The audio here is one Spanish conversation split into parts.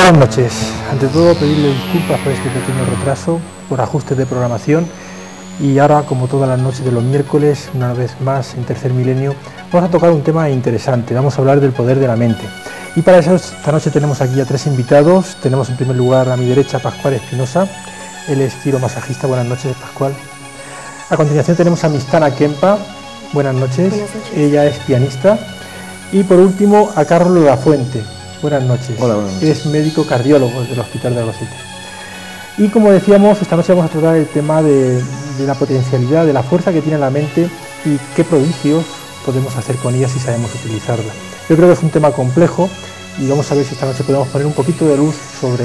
Buenas noches. Ante todo, pedirle disculpas por este pequeño retraso, por ajustes de programación. Y ahora, como todas las noches de los miércoles, una vez más en Tercer Milenio, vamos a tocar un tema interesante. Vamos a hablar del poder de la mente. Y para eso, esta noche tenemos aquí a tres invitados. Tenemos en primer lugar a mi derecha a Pascual Espinosa. Él es quiromasajista. Buenas noches, Pascual. A continuación tenemos a Mistana Kempa. Buenas noches. Buenas noches. Ella es pianista. Y por último, a Carlos Lafuente. Buenas noches. Hola, buenas noches. Es médico cardiólogo del Hospital de Albacete. Y como decíamos, esta noche vamos a tratar el tema de la potencialidad, de la fuerza que tiene la mente y qué prodigios podemos hacer con ella si sabemos utilizarla. Yo creo que es un tema complejo y vamos a ver si esta noche podemos poner un poquito de luz sobre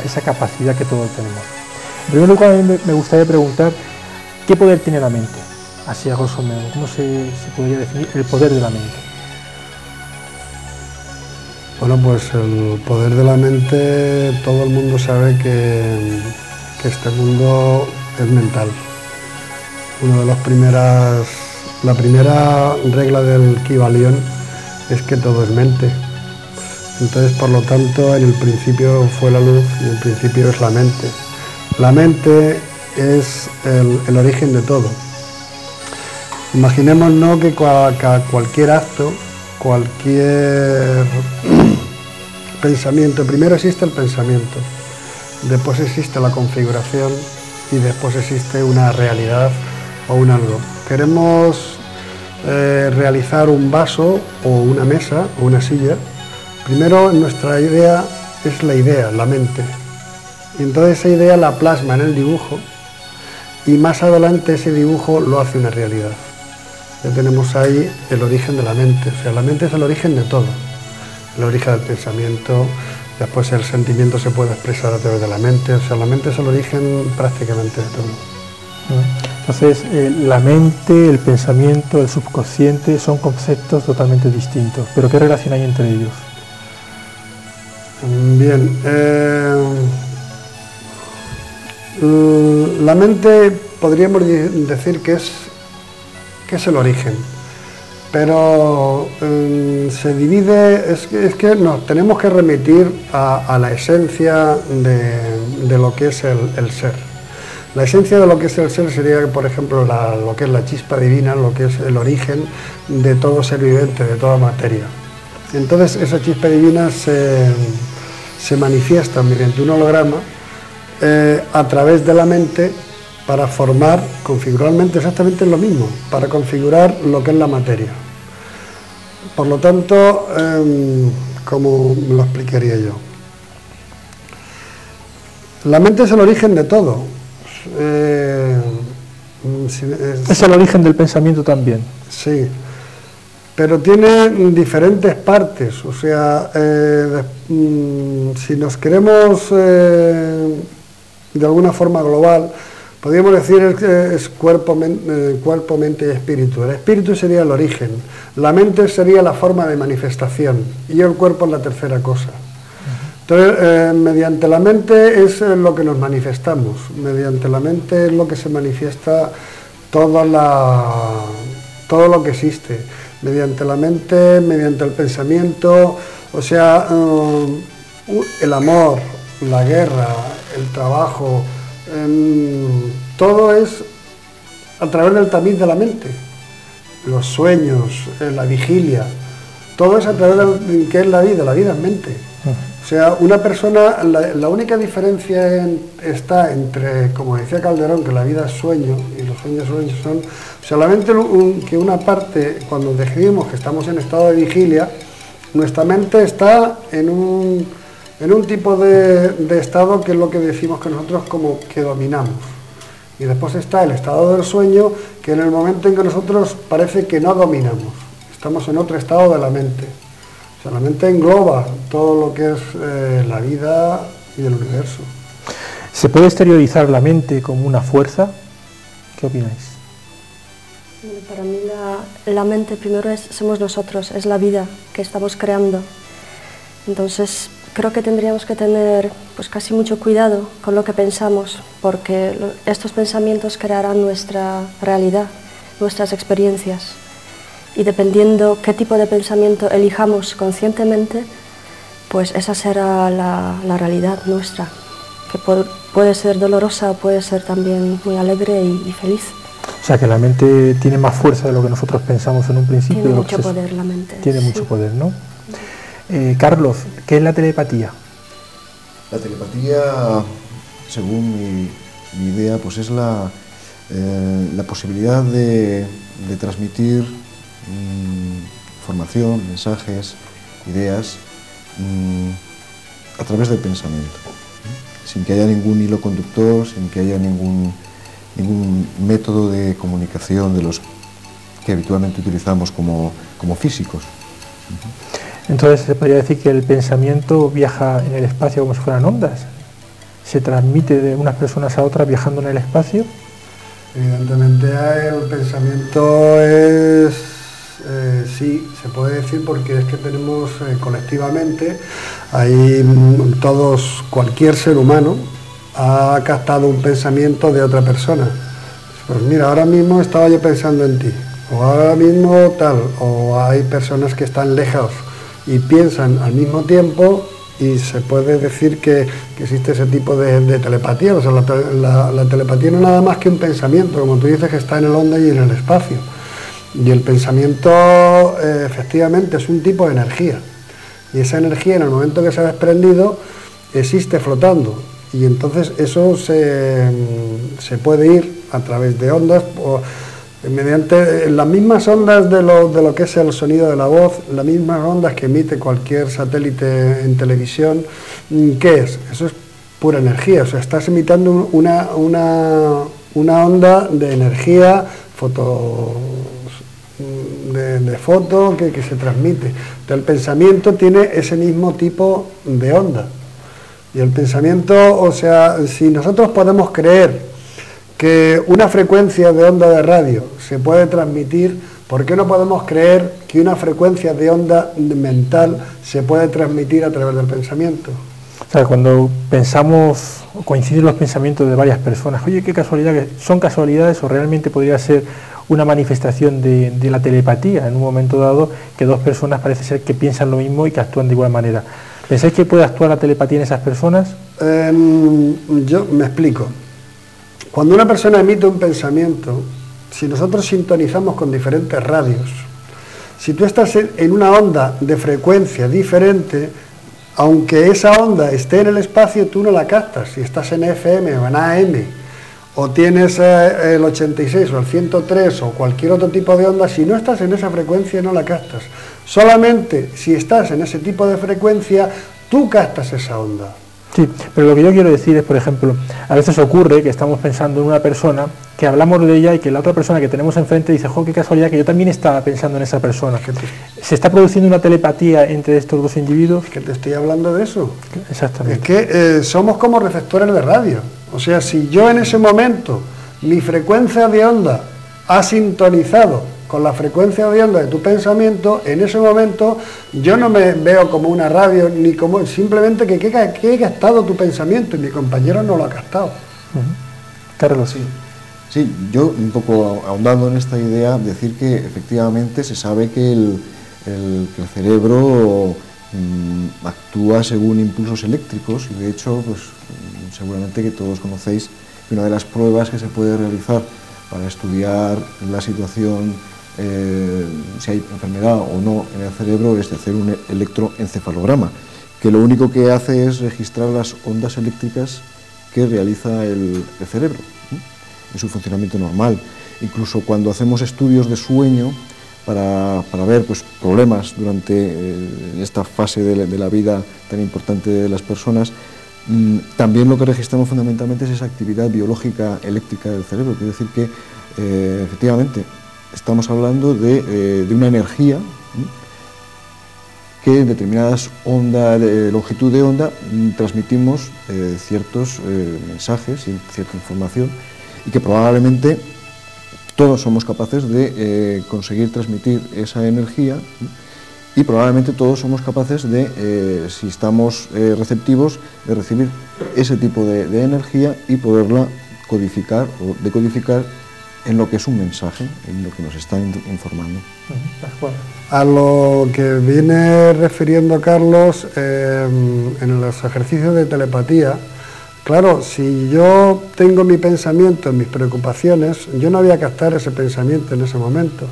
esa capacidad que todos tenemos. En primer lugar, a mí me gustaría preguntar qué poder tiene la mente, así a grosso modo, ¿cómo se podría definir el poder de la mente? Bueno, pues el poder de la mente, todo el mundo sabe que este mundo es mental. La primera regla del Kybalión es que todo es mente. Entonces, por lo tanto, en el principio fue la luz y el principio es la mente. La mente es el origen de todo. Imaginémonos que cualquier acto, cualquier pensamiento, primero existe el pensamiento, después existe la configuración y después existe una realidad o un algo. Queremos realizar un vaso o una mesa o una silla. Primero nuestra idea es la idea, la mente, y entonces esa idea la plasma en el dibujo y más adelante ese dibujo lo hace una realidad. Ya tenemos ahí el origen de la mente, o sea, la mente es el origen de todo, el origen del pensamiento, después el sentimiento se puede expresar a través de la mente, o sea, la mente es el origen prácticamente de todo. Entonces, la mente, el pensamiento, el subconsciente son conceptos totalmente distintos, pero ¿qué relación hay entre ellos? Bien, la mente podríamos decir que es el origen, pero se divide, es que nos tenemos que remitir a la esencia de lo que es el ser. La esencia de lo que es el ser sería, por ejemplo, lo que es la chispa divina, lo que es el origen de todo ser viviente, de toda materia. Entonces esa chispa divina se manifiesta mediante un holograma a través de la mente, para formar, configuralmente exactamente lo mismo, para configurar lo que es la materia. Por lo tanto, ¿cómo lo explicaría yo? La mente es el origen de todo. Es el origen del pensamiento también. Sí, pero tiene diferentes partes, o sea, si nos queremos de alguna forma global, podríamos decir que es cuerpo, mente y espíritu. El espíritu sería el origen, la mente sería la forma de manifestación y el cuerpo es la tercera cosa. Entonces, mediante la mente es lo que nos manifestamos, mediante la mente es lo que se manifiesta todo lo que existe, mediante la mente, mediante el pensamiento, o sea, el amor, la guerra, el trabajo, todo es a través del tamiz de la mente, los sueños, la vigilia, todo es a través de que es la vida es mente. O sea, una persona, la única diferencia está entre, como decía Calderón, que la vida es sueño y los sueños son solamente que una parte, cuando decidimos que estamos en estado de vigilia, nuestra mente está en un tipo de estado que es lo que decimos que nosotros como que dominamos. Y después está el estado del sueño, que en el momento en que nosotros parece que no dominamos, estamos en otro estado de la mente. O sea, la mente engloba todo lo que es la vida y el universo. ¿Se puede exteriorizar la mente como una fuerza? ¿Qué opináis? Para mí la mente primero somos nosotros, es la vida que estamos creando. Entonces creo que tendríamos que tener pues casi mucho cuidado con lo que pensamos, porque estos pensamientos crearán nuestra realidad, nuestras experiencias. Y dependiendo qué tipo de pensamiento elijamos conscientemente, pues esa será la realidad nuestra, que puede ser dolorosa, puede ser también muy alegre y feliz. O sea, que la mente tiene más fuerza de lo que nosotros pensamos en un principio. Tiene mucho poder la mente. Tiene mucho poder, ¿no? Carlos, ¿qué es la telepatía? La telepatía, según mi idea, pues es la posibilidad de transmitir información, mensajes, ideas a través del pensamiento, sin que haya ningún hilo conductor, sin que haya ningún método de comunicación de los que habitualmente utilizamos como físicos. Entonces se podría decir que el pensamiento viaja en el espacio como si fueran ondas. ¿Se transmite de unas personas a otras viajando en el espacio? Evidentemente el pensamiento es, sí, se puede decir, porque es que tenemos colectivamente, ahí todos, cualquier ser humano ha captado un pensamiento de otra persona. Pues mira, ahora mismo estaba yo pensando en ti, o ahora mismo tal, o hay personas que están lejos y piensan al mismo tiempo, y se puede decir que existe ese tipo de telepatía. O sea, la telepatía no es nada más que un pensamiento, como tú dices, que está en el onda y en el espacio. Y el pensamiento, efectivamente, es un tipo de energía. Y esa energía, en el momento que se ha desprendido, existe flotando. Y entonces eso se puede ir a través de ondas, mediante las mismas ondas de lo que es el sonido de la voz, las mismas ondas que emite cualquier satélite en televisión. ¿Qué es? Eso es pura energía. O sea, estás emitiendo una onda de energía de foto que se transmite. Entonces, el pensamiento tiene ese mismo tipo de onda. Y el pensamiento, o sea, si nosotros podemos creer que una frecuencia de onda de radio se puede transmitir, ¿por qué no podemos creer que una frecuencia de onda mental se puede transmitir a través del pensamiento? O sea, cuando pensamos, coinciden los pensamientos de varias personas, oye, qué casualidad, que ¿son casualidades o realmente podría ser una manifestación de la telepatía en un momento dado, que dos personas parece ser que piensan lo mismo y que actúan de igual manera? ¿Pensáis que puede actuar la telepatía en esas personas? Yo me explico. Cuando una persona emite un pensamiento, si nosotros sintonizamos con diferentes radios, si tú estás en una onda de frecuencia diferente, aunque esa onda esté en el espacio, tú no la captas. Si estás en FM o en AM, o tienes el 86 o el 103 o cualquier otro tipo de onda, si no estás en esa frecuencia no la captas. Solamente si estás en ese tipo de frecuencia, tú captas esa onda. Sí, pero lo que yo quiero decir es, por ejemplo, a veces ocurre que estamos pensando en una persona, que hablamos de ella y que la otra persona que tenemos enfrente dice, jo, qué casualidad que yo también estaba pensando en esa persona. ¿Se está produciendo una telepatía entre estos dos individuos? Es que te estoy hablando de eso. Exactamente. Es que somos como receptores de radio. O sea, si yo en ese momento, mi frecuencia de onda ha sintonizado con la frecuencia de onda de tu pensamiento, en ese momento yo no me veo como una radio, ni como simplemente que he captado tu pensamiento y mi compañero no lo ha captado. Carlos. Sí, yo un poco ahondando en esta idea, decir que efectivamente se sabe que el cerebro actúa según impulsos eléctricos, y de hecho, pues seguramente que todos conocéis que una de las pruebas que se puede realizar para estudiar la situación, si hay enfermedad o no en el cerebro, es de hacer un electroencefalograma, que lo único que hace es registrar las ondas eléctricas que realiza el cerebro en su funcionamiento normal. Incluso cuando hacemos estudios de sueño para ver pues, problemas durante esta fase de la vida tan importante de las personas, también lo que registramos fundamentalmente es esa actividad biológica eléctrica del cerebro. Quiere decir que efectivamente estamos hablando de una energía que en determinadas ondas, longitud de onda, transmitimos ciertos mensajes y cierta información, y que probablemente todos somos capaces de conseguir transmitir esa energía, y probablemente todos somos capaces de, si estamos receptivos, de recibir ese tipo de energía y poderla codificar o decodificar en lo que es un mensaje, en lo que nos está informando. A lo que viene refiriendo Carlos, en los ejercicios de telepatía, claro, si yo tengo mi pensamiento, mis preocupaciones, yo no voy a captar ese pensamiento en ese momento,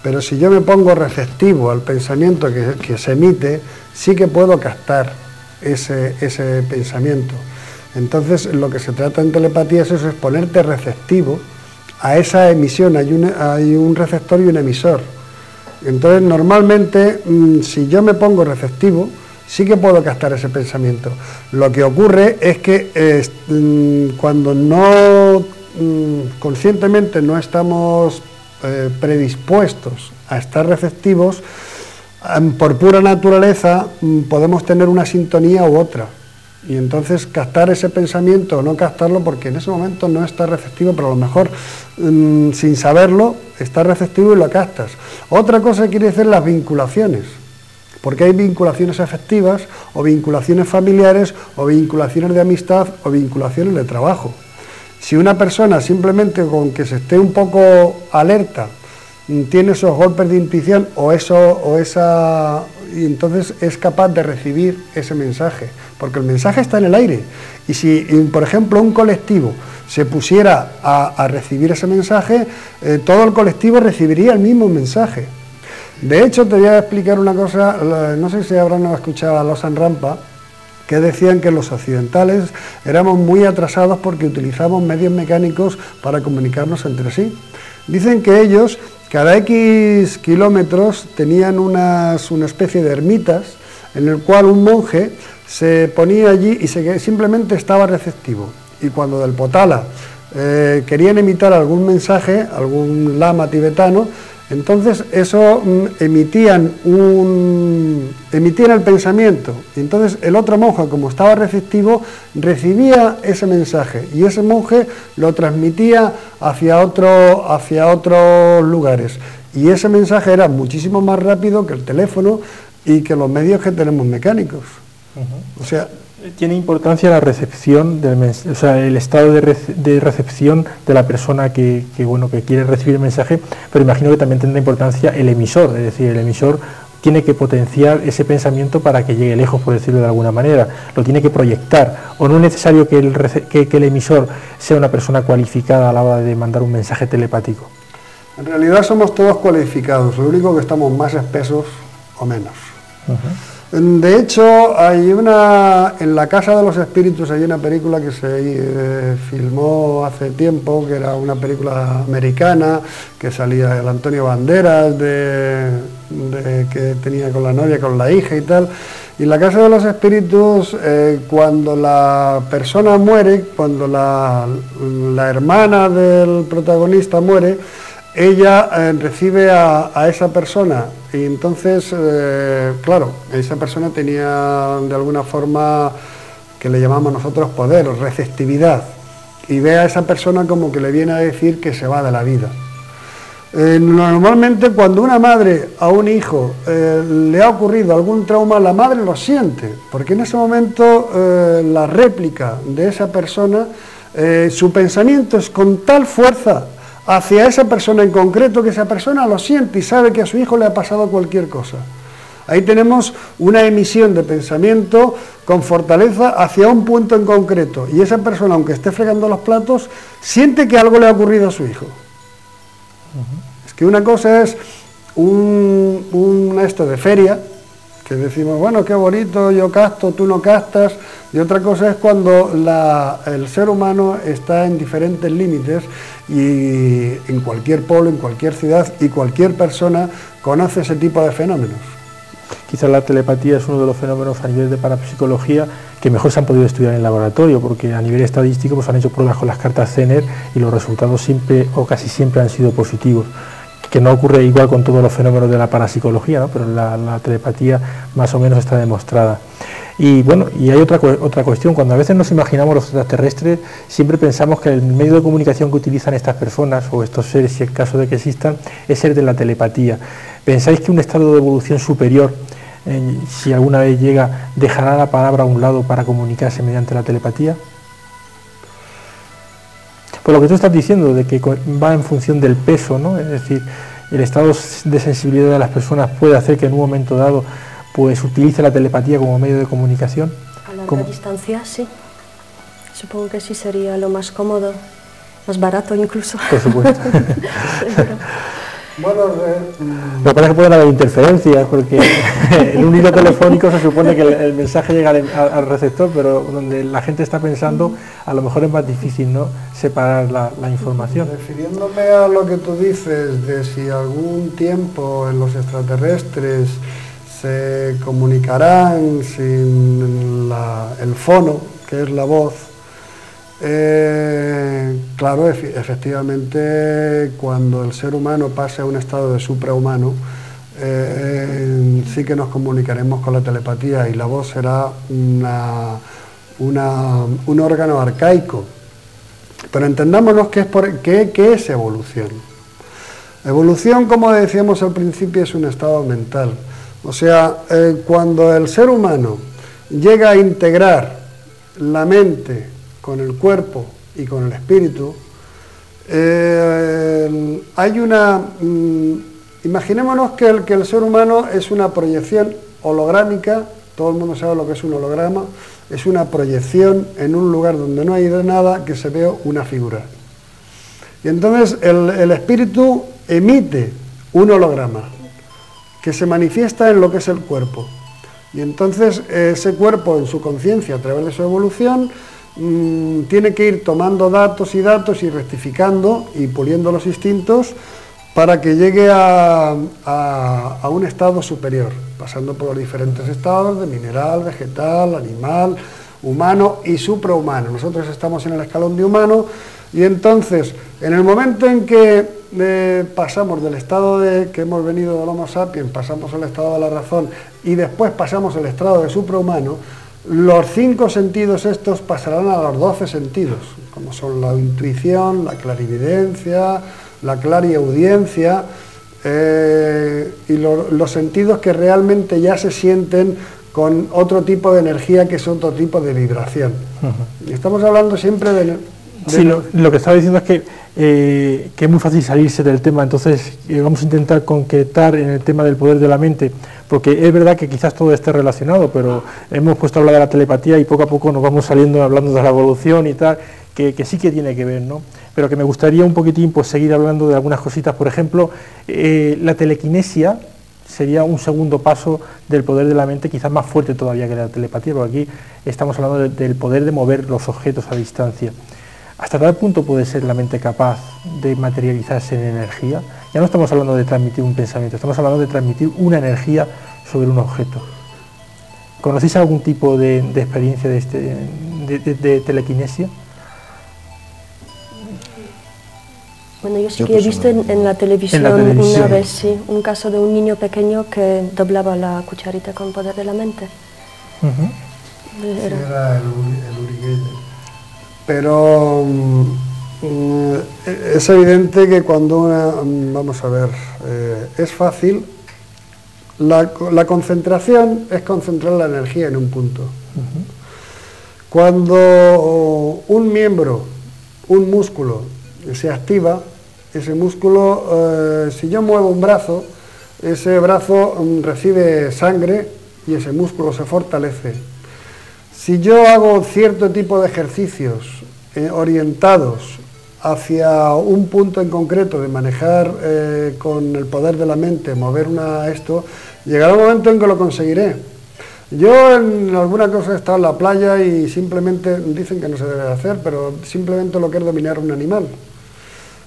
pero si yo me pongo receptivo al pensamiento que se emite, sí que puedo captar ese pensamiento. Entonces, lo que se trata en telepatía es eso, es ponerte receptivo a esa emisión. Hay un receptor y un emisor. Entonces, normalmente, si yo me pongo receptivo, sí que puedo captar ese pensamiento. Lo que ocurre es que cuando no conscientemente no estamos predispuestos a estar receptivos, por pura naturaleza podemos tener una sintonía u otra. Y entonces captar ese pensamiento o no captarlo, porque en ese momento no está receptivo, pero a lo mejor sin saberlo está receptivo y lo captas. Otra cosa quiere decir las vinculaciones, porque hay vinculaciones afectivas o vinculaciones familiares o vinculaciones de amistad o vinculaciones de trabajo. Si una persona simplemente con que se esté un poco alerta tiene esos golpes de intuición y entonces es capaz de recibir ese mensaje, porque el mensaje está en el aire. Y si, por ejemplo, un colectivo se pusiera a recibir ese mensaje, todo el colectivo recibiría el mismo mensaje. De hecho, te voy a explicar una cosa, no sé si habrán escuchado a Lawson Rampa, que decían que los occidentales éramos muy atrasados porque utilizamos medios mecánicos para comunicarnos entre sí. Dicen que ellos, cada X kilómetros, tenían una especie de ermitas en el cual un monje se ponía allí y simplemente estaba receptivo. Y cuando del Potala querían emitir algún mensaje, algún lama tibetano, entonces eso emitían el pensamiento. Y entonces el otro monje, como estaba receptivo, recibía ese mensaje y ese monje lo transmitía hacia otros lugares. Y ese mensaje era muchísimo más rápido que el teléfono y que los medios que tenemos mecánicos. O sea, tiene importancia la recepción del mensaje, o sea, el estado de recepción de la persona que quiere recibir el mensaje, pero imagino que también tendrá importancia el emisor, es decir, el emisor tiene que potenciar ese pensamiento para que llegue lejos, por decirlo de alguna manera, lo tiene que proyectar, o no es necesario que el emisor sea una persona cualificada a la hora de mandar un mensaje telepático. En realidad somos todos cualificados, lo único que estamos más espesos o menos. De hecho, en La Casa de los Espíritus hay una película que se filmó hace tiempo, que era una película americana, que salía el Antonio Banderas, que tenía con la novia, con la hija y tal. Y en La Casa de los Espíritus, cuando la persona muere, cuando la hermana del protagonista muere, ella recibe a esa persona y entonces, claro, esa persona tenía de alguna forma que le llamamos nosotros poder o receptividad, y ve a esa persona como que le viene a decir que se va de la vida. Normalmente cuando una madre a un hijo le ha ocurrido algún trauma, la madre lo siente, porque en ese momento la réplica de esa persona, su pensamiento es con tal fuerza hacia esa persona en concreto que esa persona lo siente y sabe que a su hijo le ha pasado cualquier cosa. Ahí tenemos una emisión de pensamiento con fortaleza hacia un punto en concreto, y esa persona, aunque esté fregando los platos, siente que algo le ha ocurrido a su hijo. Es que una cosa es esto de feria, que decimos, bueno, qué bonito, yo casto, tú no castas, y otra cosa es cuando el ser humano está en diferentes límites, y en cualquier pueblo, en cualquier ciudad, y cualquier persona conoce ese tipo de fenómenos. Quizás la telepatía es uno de los fenómenos a nivel de parapsicología que mejor se han podido estudiar en el laboratorio, porque a nivel estadístico pues han hecho pruebas con las cartas Zener y los resultados siempre o casi siempre han sido positivos, que no ocurre igual con todos los fenómenos de la parapsicología, ¿no? Pero la telepatía más o menos está demostrada. Y bueno, y hay otra cuestión, cuando a veces nos imaginamos los extraterrestres, siempre pensamos que el medio de comunicación que utilizan estas personas o estos seres, si es el caso de que existan, es el de la telepatía. ¿Pensáis que un estado de evolución superior, si alguna vez llega, dejará la palabra a un lado para comunicarse mediante la telepatía? Por lo que tú estás diciendo, de que va en función del peso, ¿no? Es decir, el estado de sensibilidad de las personas puede hacer que en un momento dado pues utilice la telepatía como medio de comunicación. A larga distancia, sí. Supongo que sí sería lo más cómodo, más barato incluso. Por supuesto. Bueno, lo que pasa es que pueden haber interferencias, porque en un hilo telefónico se supone que el mensaje llega al receptor, pero donde la gente está pensando, a lo mejor es más difícil, ¿no?, separar la información. refiriéndome a lo que tú dices, de si algún tiempo en los extraterrestres se comunicarán sin el fono, que es la voz, claro, efectivamente, cuando el ser humano pase a un estado de suprahumano, sí que nos comunicaremos con la telepatía, y la voz será un órgano arcaico. Pero entendámonos qué es evolución. Evolución, como decíamos al principio, es un estado mental. O sea, cuando el ser humano llega a integrar la mente con el cuerpo y con el espíritu, hay imaginémonos que el ser humano es una proyección holográmica. Todo el mundo sabe lo que es un holograma. Es una proyección en un lugar donde no hay nada, que se ve una figura. Y entonces el espíritu emite un holograma que se manifiesta en lo que es el cuerpo. Y entonces ese cuerpo, en su conciencia, a través de su evolución, tiene que ir tomando datos y rectificando y puliendo los instintos para que llegue a un estado superior, pasando por los diferentes estados de mineral, vegetal, animal, humano y suprahumano. Nosotros estamos en el escalón de humano, y entonces, en el momento en que pasamos del estado que hemos venido del Homo sapiens, pasamos al estado de la razón y después pasamos al estado de suprahumano, los 5 sentidos estos pasarán a los 12 sentidos, como son la intuición, la clarividencia, la clariaudiencia, y los sentidos que realmente ya se sienten con otro tipo de energía, que es otro tipo de vibración. Y estamos hablando siempre de sí, lo que estaba diciendo es que es muy fácil salirse del tema, entonces vamos a intentar concretar en el tema del poder de la mente, porque es verdad que quizás todo esté relacionado, pero hemos puesto a hablar de la telepatía y poco a poco nos vamos saliendo hablando de la evolución y tal, que sí que tiene que ver, ¿no? Pero que me gustaría un poquitín pues seguir hablando de algunas cositas. Por ejemplo, la telequinesia sería un segundo paso del poder de la mente, quizás más fuerte todavía que la telepatía, porque aquí estamos hablando del poder de mover los objetos a distancia. ¿Hasta tal punto puede ser la mente capaz de materializarse en energía? Ya no estamos hablando de transmitir un pensamiento, estamos hablando de transmitir una energía sobre un objeto. ¿Conocéis algún tipo de experiencia de telequinesia? Bueno, yo sí que he visto en la televisión una vez, sí, un caso de un niño pequeño que doblaba la cucharita con poder de la mente. Era el Uri Geller. Pero es evidente que cuando vamos a ver, es fácil, la concentración es concentrar la energía en un punto. Cuando un miembro, un músculo, se activa, ese músculo, si yo muevo un brazo, ese brazo recibe sangre y ese músculo se fortalece. Si yo hago cierto tipo de ejercicios orientados hacia un punto en concreto, de manejar con el poder de la mente, mover esto, llegará un momento en que lo conseguiré. Yo en alguna cosa he estado en la playa y simplemente, dicen que no se debe hacer, pero simplemente lo que es dominar un animal.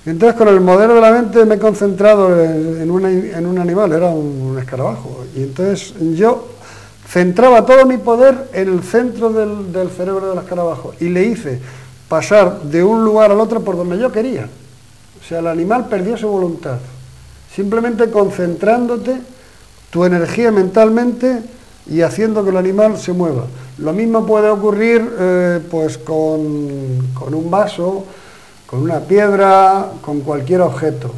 Entonces con el poder de la mente me he concentrado en un animal, era un escarabajo, y entonces yo centraba todo mi poder en el centro del cerebro del escarabajo y le hice pasar de un lugar al otro por donde yo quería. O sea, el animal perdió su voluntad. Simplemente concentrándote tu energía mentalmente y haciendo que el animal se mueva. Lo mismo puede ocurrir pues con un vaso, con una piedra, con cualquier objeto.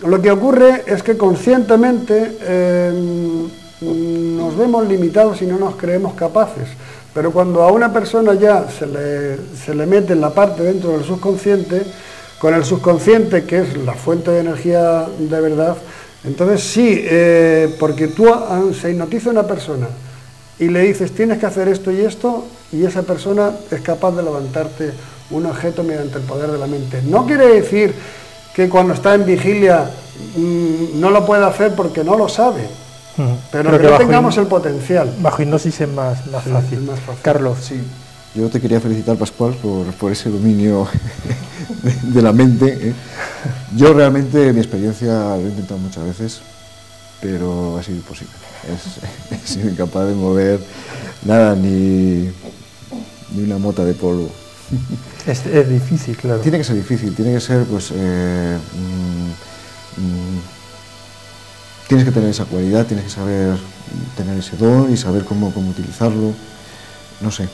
Lo que ocurre es que conscientemente nos vemos limitados y no nos creemos capaces, pero cuando a una persona ya se le mete en la parte dentro del subconsciente, con el subconsciente, que es la fuente de energía de verdad, entonces sí, porque tú se hipnotiza a una persona y le dices tienes que hacer esto, y esa persona es capaz de levantarte un objeto mediante el poder de la mente. No quiere decir que cuando está en vigilia no lo puede hacer porque no lo sabe, pero que no tengamos el potencial. Bajo hipnosis es más fácil. Es más fácil. Carlos. Sí, yo te quería felicitar, Pascual, por ese dominio de la mente. Yo realmente, mi experiencia, lo he intentado muchas veces, pero ha sido imposible. He sido incapaz de mover nada, ni una mota de polvo. Es difícil, claro. Tiene que ser difícil, tiene que ser, pues, tienes que tener esa cualidad, tienes que saber tener ese don y saber cómo utilizarlo, no sé.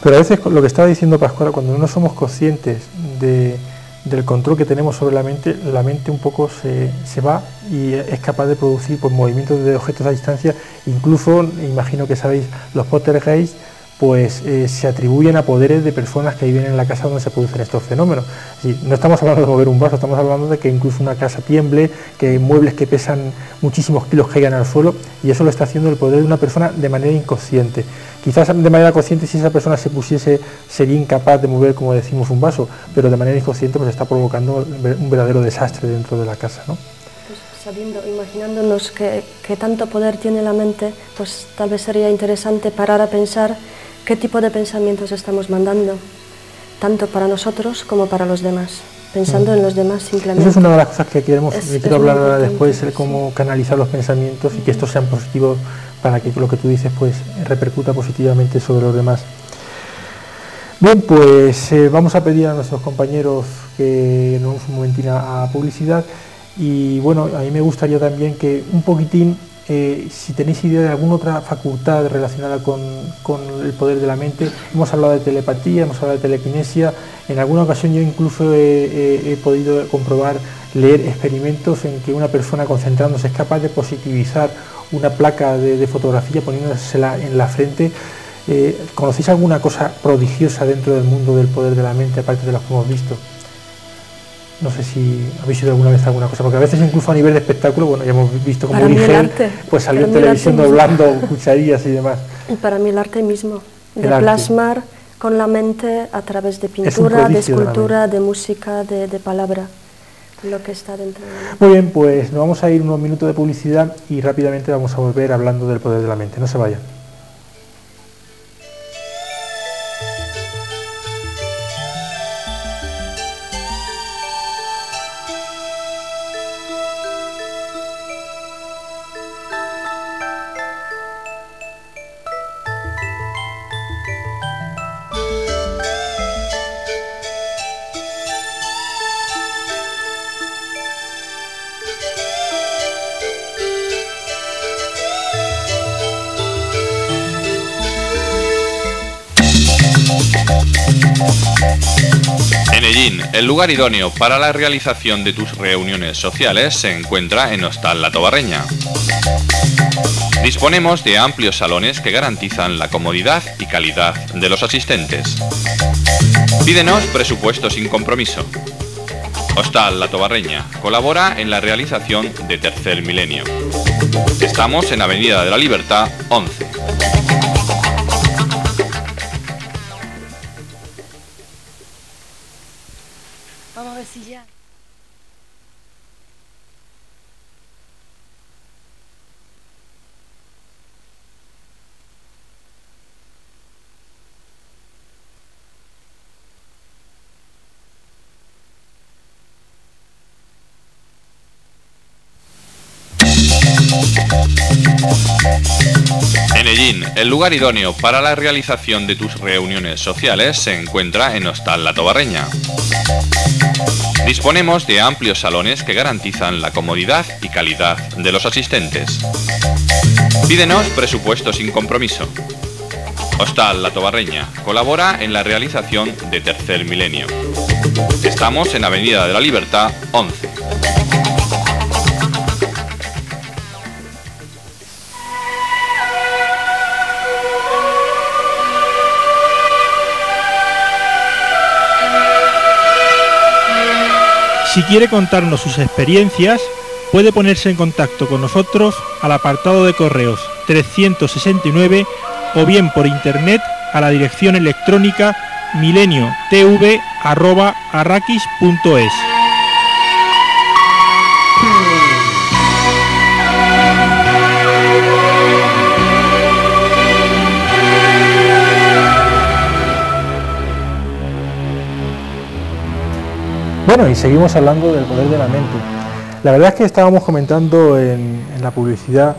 Pero a veces lo que estaba diciendo Pascual, cuando no somos conscientes del control que tenemos sobre la mente un poco se va y es capaz de producir pues, movimientos de objetos a distancia. Incluso, imagino que sabéis, los poltergeist pues se atribuyen a poderes de personas que viven en la casa donde se producen estos fenómenos. Es decir, no estamos hablando de mover un vaso, estamos hablando de que incluso una casa tiemble, que muebles que pesan muchísimos kilos caigan al suelo, y eso lo está haciendo el poder de una persona de manera inconsciente. Quizás de manera consciente, si esa persona se pusiese, sería incapaz de mover, como decimos, un vaso, pero de manera inconsciente pues está provocando un verdadero desastre dentro de la casa, ¿no? Pues sabiendo, imaginándonos que tanto poder tiene la mente, pues tal vez sería interesante parar a pensar qué tipo de pensamientos estamos mandando, tanto para nosotros como para los demás, pensando en los demás simplemente. Eso es una de las cosas que quiero hablar ahora después, el cómo sí. canalizar los pensamientos y que estos sean positivos para que lo que tú dices pues repercuta positivamente sobre los demás. Bien, pues vamos a pedir a nuestros compañeros que nos un momentín a publicidad, y bueno, a mí me gustaría también que un poquitín, si tenéis idea de alguna otra facultad relacionada con el poder de la mente. Hemos hablado de telepatía, hemos hablado de telequinesia. En alguna ocasión yo incluso he podido comprobar, leer experimentos en que una persona concentrándose es capaz de positivizar una placa de fotografía poniéndosela en la frente. ¿Conocéis alguna cosa prodigiosa dentro del mundo del poder de la mente, aparte de las que hemos visto? No sé si habéis oído alguna vez alguna cosa, porque a veces incluso a nivel de espectáculo, bueno, ya hemos visto como Uriel pues salió en televisión doblando cucharillas y demás. Y para mí el arte mismo, de plasmar con la mente a través de pintura, de escultura, de música, de palabra, lo que está dentro de la mente. Muy bien, pues nos vamos a ir unos minutos de publicidad y rápidamente vamos a volver hablando del poder de la mente. No se vayan. Enellín, el lugar idóneo para la realización de tus reuniones sociales, se encuentra en Hostal La Tobarreña. Disponemos de amplios salones que garantizan la comodidad y calidad de los asistentes. Pídenos presupuesto sin compromiso. Hostal La Tobarreña colabora en la realización de Tercer Milenio. Estamos en Avenida de la Libertad 11. Vamos a ver si ya... Enellín, el lugar idóneo para la realización de tus reuniones sociales, se encuentra en Hostal La Tobarreña. Disponemos de amplios salones que garantizan la comodidad y calidad de los asistentes. Pídenos presupuesto sin compromiso. Hostal La Tobarreña colabora en la realización de Tercer Milenio. Estamos en Avenida de la Libertad 11. Si quiere contarnos sus experiencias, puede ponerse en contacto con nosotros al apartado de correos 369 o bien por internet a la dirección electrónica mileniotv@arrakis.es. Bueno, y seguimos hablando del poder de la mente. La verdad es que estábamos comentando en la publicidad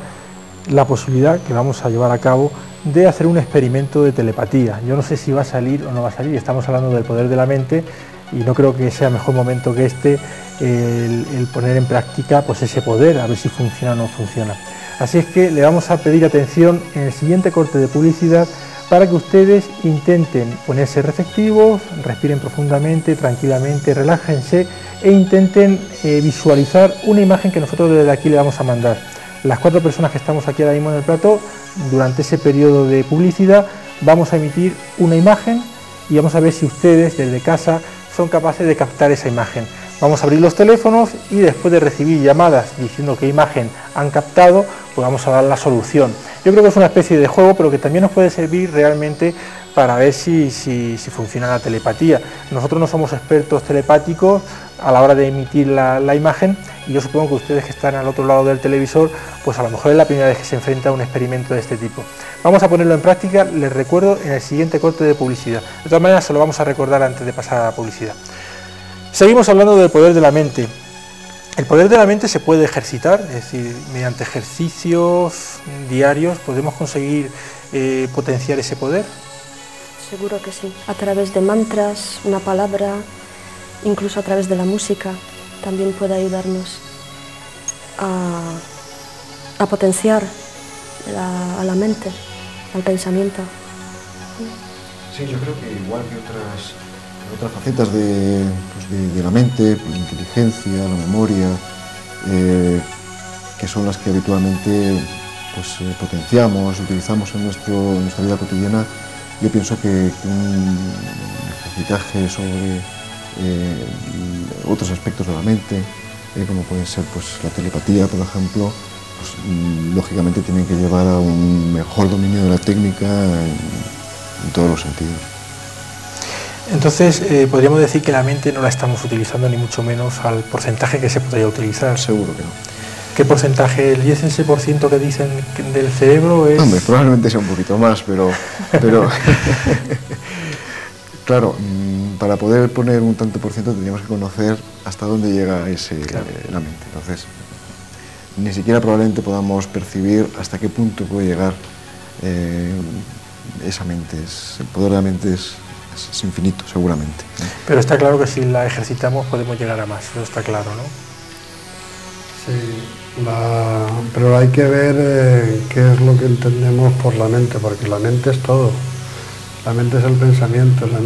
la posibilidad que vamos a llevar a cabo de hacer un experimento de telepatía. Yo no sé si va a salir o no va a salir, estamos hablando del poder de la mente y no creo que sea mejor momento que este el poner en práctica pues ese poder, a ver si funciona o no funciona. Así es que le vamos a pedir atención en el siguiente corte de publicidad para que ustedes intenten ponerse receptivos, respiren profundamente, tranquilamente, relájense e intenten visualizar una imagen que nosotros desde aquí le vamos a mandar. Las 4 personas que estamos aquí ahora mismo en el plató, durante ese periodo de publicidad vamos a emitir una imagen y vamos a ver si ustedes desde casa son capaces de captar esa imagen. Vamos a abrir los teléfonos y después de recibir llamadas diciendo qué imagen han captado, pues vamos a dar la solución. Yo creo que es una especie de juego, pero que también nos puede servir realmente para ver si funciona la telepatía. Nosotros no somos expertos telepáticos a la hora de emitir la imagen y yo supongo que ustedes que están al otro lado del televisor, pues a lo mejor es la primera vez que se enfrenta a un experimento de este tipo. Vamos a ponerlo en práctica, les recuerdo, en el siguiente corte de publicidad. De todas maneras, se lo vamos a recordar antes de pasar a la publicidad. Seguimos hablando del poder de la mente. El poder de la mente se puede ejercitar, es decir, mediante ejercicios diarios podemos conseguir potenciar ese poder. Seguro que sí, a través de mantras, una palabra, incluso a través de la música, también puede ayudarnos a potenciar a la mente, al pensamiento. Sí, yo creo que igual que otras facetas de la mente, la inteligencia, la memoria, que son las que habitualmente potenciamos, utilizamos en nuestra vida cotidiana, yo pienso que un ejercitaje sobre otros aspectos de la mente, como pueden ser la telepatía, por ejemplo, lógicamente tienen que llevar a un mejor dominio de la técnica en todos los sentidos. Entonces, podríamos decir que la mente no la estamos utilizando ni mucho menos al porcentaje que se podría utilizar. Seguro que no. ¿Qué porcentaje? ¿El 10% que dicen del cerebro es...? Hombre, probablemente sea un poquito más, pero claro, para poder poner un tanto por ciento tendríamos que conocer hasta dónde llega la mente. Entonces, ni siquiera probablemente podamos percibir hasta qué punto puede llegar esa mente. El poder de la mente es infinito, seguramente. Pero está claro que si la ejercitamos podemos llegar a más, eso está claro, ¿no? Sí, pero hay que ver qué es lo que entendemos por la mente, porque la mente es todo. La mente es el pensamiento, la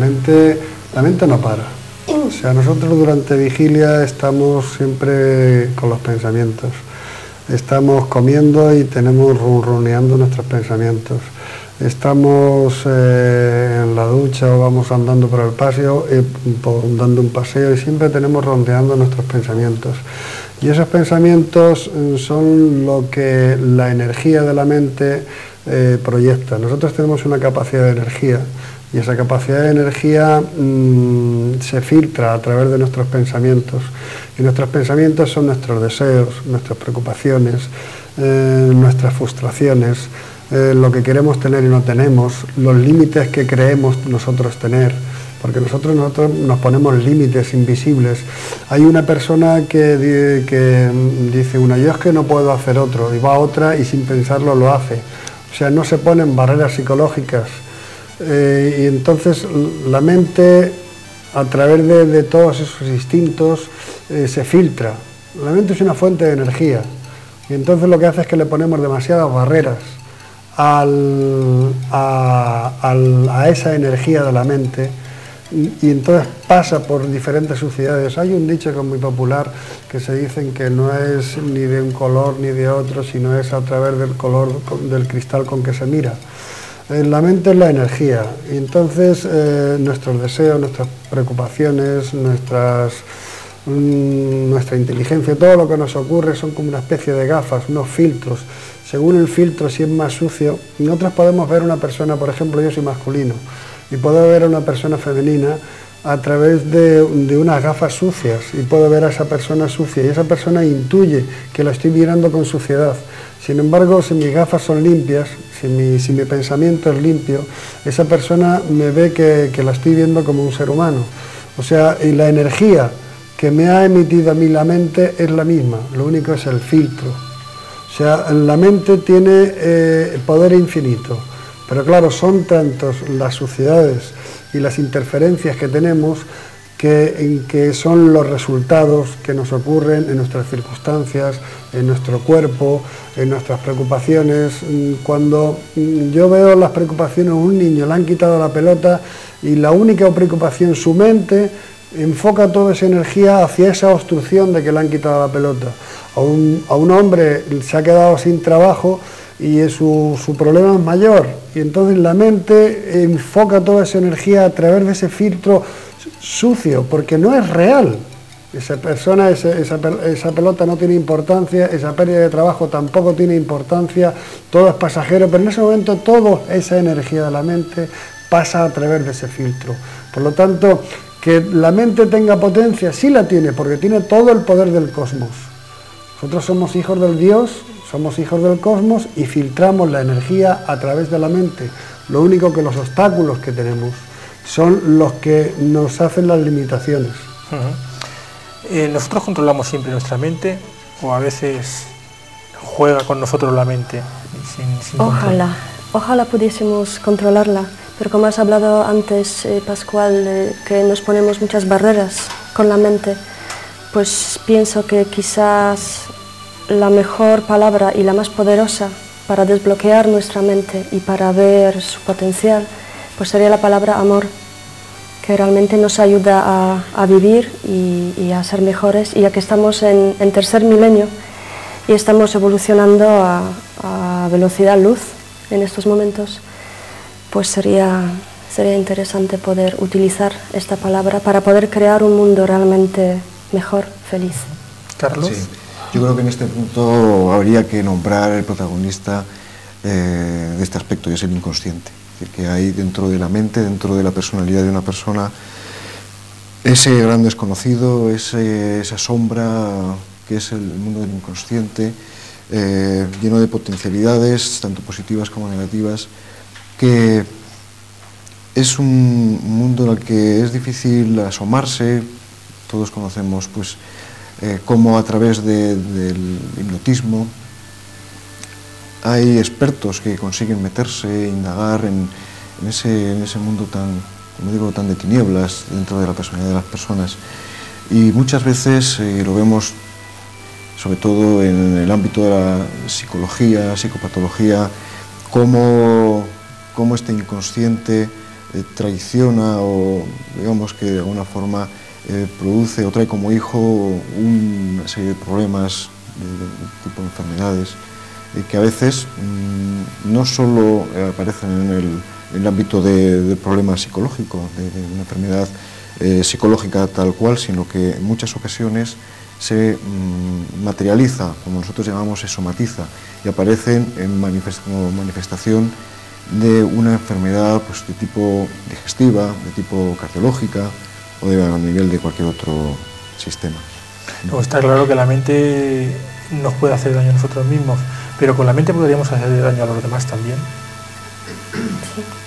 mente no para. O sea, nosotros durante vigilia estamos siempre con los pensamientos. Estamos comiendo y tenemos ronroneando nuestros pensamientos. Estamos en la ducha o vamos andando por el patio, dando un paseo y siempre tenemos rondeando nuestros pensamientos. Y esos pensamientos son lo que la energía de la mente proyecta. Nosotros tenemos una capacidad de energía y esa capacidad de energía se filtra a través de nuestros pensamientos. Y nuestros pensamientos son nuestros deseos, nuestras preocupaciones, nuestras frustraciones, lo que queremos tener y no tenemos, los límites que creemos nosotros tener, porque nosotros nos ponemos límites invisibles. Hay una persona que dice yo es que no puedo hacer otro, y va a otra y sin pensarlo lo hace. O sea, no se ponen barreras psicológicas. Y entonces la mente, a través de todos esos instintos, se filtra. La mente es una fuente de energía, y entonces lo que hace es que le ponemos demasiadas barreras a esa energía de la mente, y entonces pasa por diferentes suciedades. Hay un dicho que es muy popular que se dicen que no es ni de un color ni de otro, sino es a través del color del cristal con que se mira. La mente es la energía, y entonces nuestros deseos, nuestras preocupaciones, nuestras nuestra inteligencia, todo lo que nos ocurre son como una especie de gafas, unos filtros. Según el filtro, si es más sucio, nosotros podemos ver una persona, por ejemplo, yo soy masculino, y puedo ver a una persona femenina a través de unas gafas sucias, y puedo ver a esa persona sucia, y esa persona intuye que la estoy mirando con suciedad. Sin embargo, si mis gafas son limpias, si mi pensamiento es limpio, esa persona me ve que la estoy viendo como un ser humano. O sea, y la energía que me ha emitido a mí la mente es la misma, lo único es el filtro. O sea, la mente tiene poder infinito, pero claro, son tantos las suciedades y las interferencias que tenemos que son los resultados que nos ocurren en nuestras circunstancias, en nuestro cuerpo, en nuestras preocupaciones. Cuando yo veo las preocupaciones de un niño, le han quitado la pelota y la única preocupación, su mente enfoca toda esa energía hacia esa obstrucción de que le han quitado la pelota. A un hombre se ha quedado sin trabajo y su problema es mayor, y entonces la mente enfoca toda esa energía a través de ese filtro sucio, porque no es real. Esa persona, esa pelota no tiene importancia, esa pérdida de trabajo tampoco tiene importancia, todo es pasajero, pero en ese momento toda esa energía de la mente pasa a través de ese filtro. Por lo tanto, que la mente tenga potencia, sí la tiene, porque tiene todo el poder del cosmos. Nosotros somos hijos del Dios, somos hijos del cosmos y filtramos la energía a través de la mente. Lo único que los obstáculos que tenemos son los que nos hacen las limitaciones. ¿Nosotros controlamos siempre nuestra mente o a veces juega con nosotros la mente? Sin Ojalá pudiésemos controlarla, pero como has hablado antes, Pascual, que nos ponemos muchas barreras con la mente, pues pienso que quizás la mejor palabra y la más poderosa para desbloquear nuestra mente y para ver su potencial, pues sería la palabra amor, que realmente nos ayuda a vivir y a ser mejores, y ya que estamos en tercer milenio y estamos evolucionando a velocidad luz en estos momentos, pues sería interesante poder utilizar esta palabra para poder crear un mundo realmente mejor, feliz. Carlos. Sí. Yo creo que en este punto habría que nombrar el protagonista de este aspecto, y es el inconsciente. Es decir, que hay dentro de la mente, dentro de la personalidad de una persona, ese gran desconocido, esa sombra que es el mundo del inconsciente, lleno de potencialidades, tanto positivas como negativas, que es un mundo en el que es difícil asomarse. Todos conocemos pues cómo a través del hipnotismo hay expertos que consiguen meterse, indagar en ese mundo tan, como digo, tan de tinieblas dentro de la personalidad de las personas. Y muchas veces lo vemos, sobre todo en el ámbito de la psicología, psicopatología, cómo este inconsciente traiciona o, digamos, que de alguna forma produce o trae como hijo una serie de problemas de tipo de enfermedades que a veces no solo aparecen en el ámbito de problemas psicológicos, de una enfermedad psicológica tal cual, sino que en muchas ocasiones se materializa, como nosotros llamamos, se somatiza, y aparecen como manifestación de una enfermedad pues, de tipo digestiva, de tipo cardiológica o a nivel de cualquier otro sistema. No, está claro que la mente nos puede hacer daño a nosotros mismos, pero con la mente podríamos hacer daño a los demás también.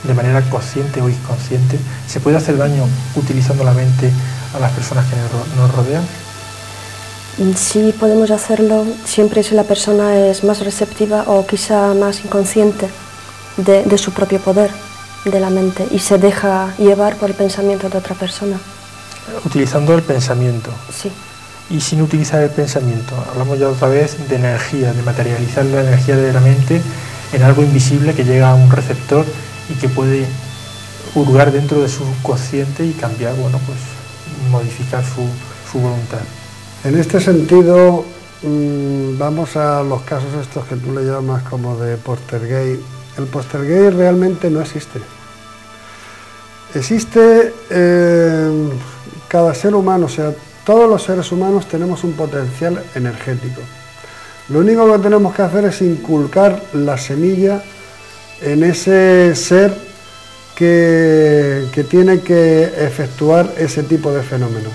De manera consciente o inconsciente, ¿se puede hacer daño utilizando la mente a las personas que nos rodean? Sí, podemos hacerlo siempre si la persona es más receptiva o quizá más inconsciente de su propio poder, de la mente, y se deja llevar por el pensamiento de otra persona. Utilizando el pensamiento. Sí. Y sin utilizar el pensamiento. Hablamos ya otra vez de energía, de materializar la energía de la mente en algo invisible que llega a un receptor y que puede hurgar dentro de su consciente y cambiar, bueno, pues modificar su voluntad. En este sentido, vamos a los casos estos que tú le llamas como de poltergeist. El poltergeist realmente no existe. Existe cada ser humano, o sea, todos los seres humanos tenemos un potencial energético. Lo único que tenemos que hacer es inculcar la semilla en ese ser que tiene que efectuar ese tipo de fenómenos.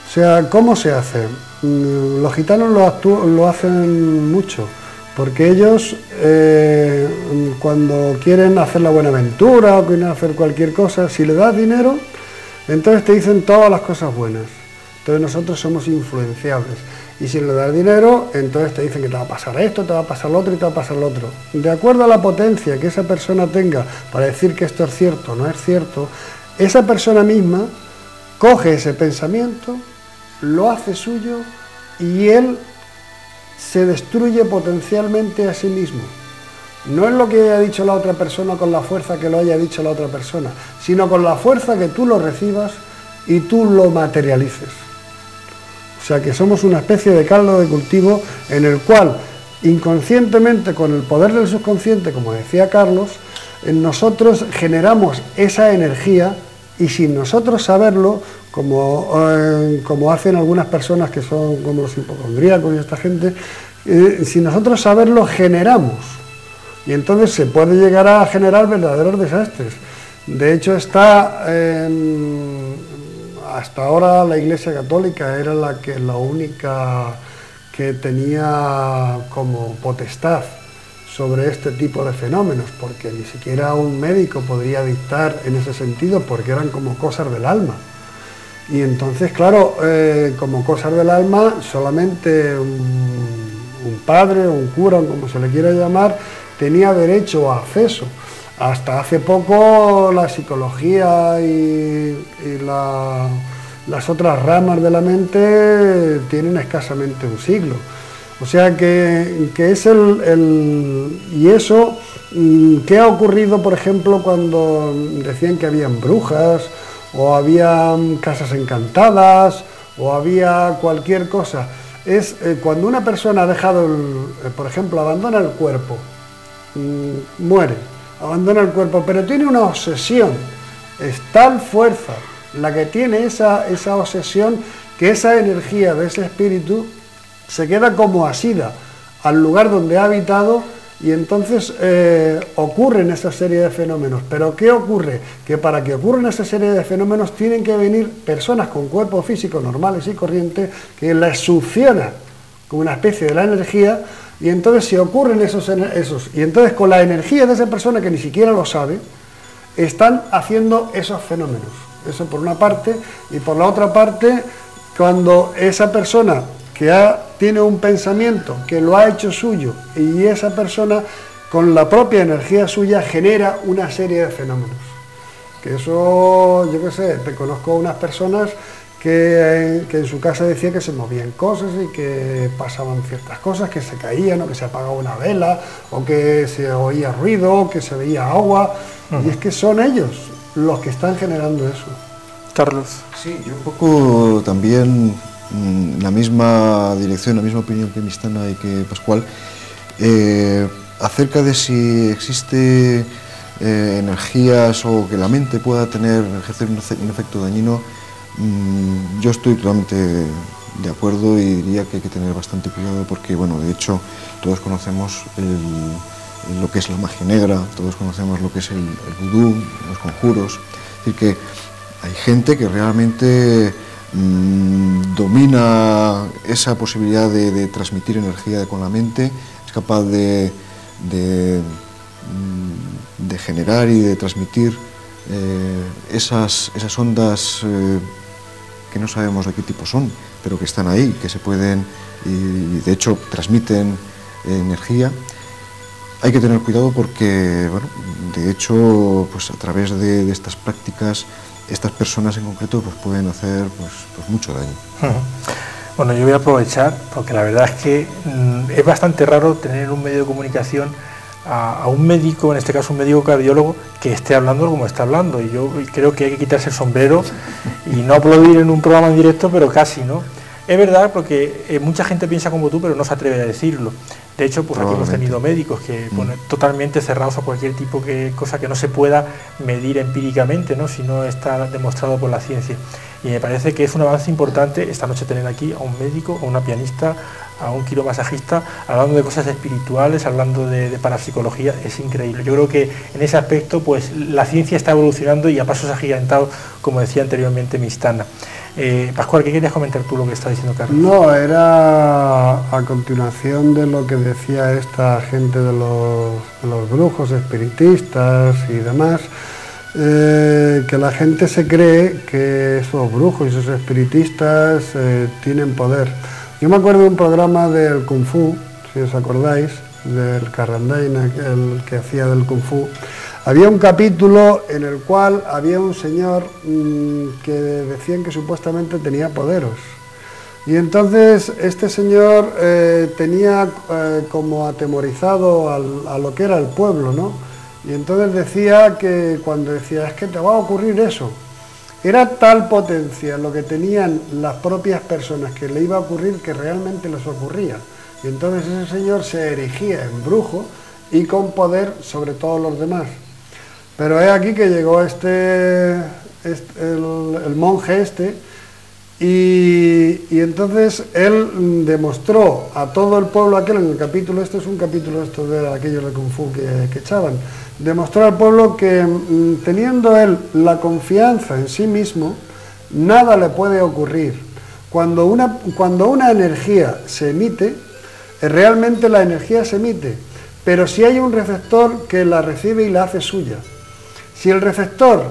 O sea, ¿cómo se hace? Los gitanos lo hacen mucho, porque ellos cuando quieren hacer la buenaventura o quieren hacer cualquier cosa, si le das dinero, entonces te dicen todas las cosas buenas. Entonces nosotros somos influenciables. Y si le das dinero, entonces te dicen que te va a pasar esto, te va a pasar lo otro y te va a pasar lo otro. De acuerdo a la potencia que esa persona tenga para decir que esto es cierto o no es cierto, esa persona misma coge ese pensamiento, lo hace suyo y él se destruye potencialmente a sí mismo. No es lo que haya dicho la otra persona con la fuerza que lo haya dicho la otra persona, sino con la fuerza que tú lo recibas y tú lo materialices. O sea que somos una especie de caldo de cultivo en el cual inconscientemente, con el poder del subconsciente, como decía Carlos, nosotros generamos esa energía y sin nosotros saberlo, como hacen algunas personas que son como los hipocondríacos y esta gente, sin nosotros saberlo generamos. Y entonces se puede llegar a generar verdaderos desastres. De hecho hasta ahora la Iglesia Católica era la única que tenía como potestad sobre este tipo de fenómenos, porque ni siquiera un médico podría dictar en ese sentido, porque eran como cosas del alma. Y entonces, claro, como cosas del alma, solamente un padre o un cura, como se le quiera llamar, tenía derecho a acceso. Hasta hace poco la psicología y las otras ramas de la mente tienen escasamente un siglo. O sea que es y eso, ¿qué ha ocurrido, por ejemplo, cuando decían que habían brujas, o había casas encantadas, o había cualquier cosa? Es cuando una persona ha dejado, por ejemplo, abandona el cuerpo, muere, abandona el cuerpo, pero tiene una obsesión, es tal fuerza la que tiene esa obsesión, que esa energía de ese espíritu se queda como asida al lugar donde ha habitado, y entonces ocurren esa serie de fenómenos. Pero ¿qué ocurre? Que para que ocurran esa serie de fenómenos tienen que venir personas con cuerpo físico normales y corrientes que la succionan como una especie de la energía. Y entonces si ocurren esos, y entonces con la energía de esa persona que ni siquiera lo sabe, están haciendo esos fenómenos. Eso por una parte, y por la otra parte, cuando esa persona que tiene un pensamiento que lo ha hecho suyo, y esa persona con la propia energía suya genera una serie de fenómenos. Que eso, yo qué sé, te conozco unas personas que en su casa decía que se movían cosas y que pasaban ciertas cosas, que se caían, o que se apagaba una vela, o que se oía ruido, o que se veía agua, y es que son ellos los que están generando eso. Carlos. Sí, yo un poco también la misma dirección, la misma opinión que Mistana y que Pascual, acerca de si existe energías o que la mente pueda ejercer un efecto dañino. Yo estoy totalmente de acuerdo y diría que hay que tener bastante cuidado, porque, bueno, de hecho, todos conocemos lo que es la magia negra, todos conocemos lo que es el vudú, los conjuros. Es decir, que hay gente que realmente domina esa posibilidad de transmitir energía con la mente, es capaz de generar y de transmitir esas ondas que no sabemos de qué tipo son, pero que están ahí, que se pueden, y de hecho transmiten energía. Hay que tener cuidado porque, bueno, de hecho, pues a través de estas prácticas, estas personas en concreto pues pueden hacer pues mucho daño. Bueno, yo voy a aprovechar, porque la verdad es que es bastante raro tener un medio de comunicación a un médico, en este caso un médico cardiólogo, que esté hablando como está hablando, y yo creo que hay que quitarse el sombrero y no aplaudir en un programa en directo, pero casi, ¿no? Es verdad, porque mucha gente piensa como tú, pero no se atreve a decirlo. De hecho, pues aquí hemos tenido médicos que totalmente cerrados a cualquier tipo de cosa que no se pueda medir empíricamente, ¿no? Si no está demostrado por la ciencia. Y me parece que es un avance importante esta noche tener aquí a un médico, a una pianista, a un quiromasajista, hablando de cosas espirituales, hablando de parapsicología. Es increíble. Yo creo que en ese aspecto pues la ciencia está evolucionando y a pasos agigantados, como decía anteriormente Mistana. Pascual, ¿qué querías comentar tú lo que está diciendo Carlos? No, era a continuación de lo que decía esta gente de los brujos, espiritistas y demás, que la gente se cree que esos brujos y esos espiritistas tienen poder. Yo me acuerdo de un programa del Kung Fu, si os acordáis, del Carrandain, el que hacía del Kung Fu. Había un capítulo en el cual había un señor que decían que supuestamente tenía poderes. Y entonces este señor tenía como atemorizado a lo que era el pueblo, ¿no? Y entonces decía que cuando decía, es que te va a ocurrir eso, era tal potencia lo que tenían las propias personas que le iba a ocurrir que realmente les ocurría. Y entonces ese señor se erigía en brujo y con poder sobre todos los demás. Pero es aquí que llegó el monje este, y entonces él demostró a todo el pueblo aquel, en el capítulo, este es un capítulo esto de aquellos de Kung Fu que echaban, demostró al pueblo que teniendo él la confianza en sí mismo, nada le puede ocurrir. Cuando una energía se emite, realmente la energía se emite, pero si hay un receptor que la recibe y la hace suya. Si el receptor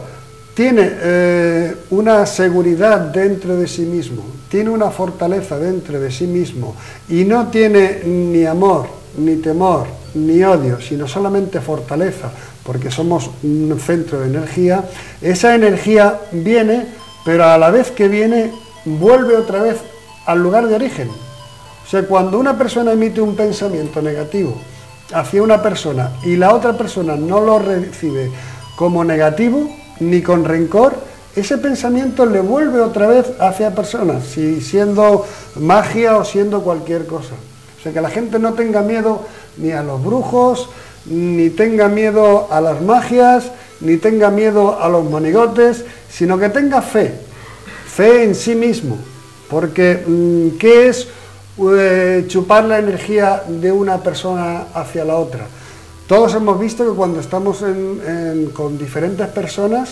tiene una seguridad dentro de sí mismo, tiene una fortaleza dentro de sí mismo y no tiene ni amor, ni temor, ni odio, sino solamente fortaleza, porque somos un centro de energía, esa energía viene, pero a la vez que viene, vuelve otra vez al lugar de origen. O sea, cuando una persona emite un pensamiento negativo hacia una persona y la otra persona no lo recibe como negativo, ni con rencor, ese pensamiento le vuelve otra vez hacia personas, si siendo magia o siendo cualquier cosa. O sea, que la gente no tenga miedo ni a los brujos, ni tenga miedo a las magias, ni tenga miedo a los monigotes, sino que tenga fe en sí mismo. Porque, ¿qué es chupar la energía de una persona hacia la otra? Todos hemos visto que cuando estamos con diferentes personas,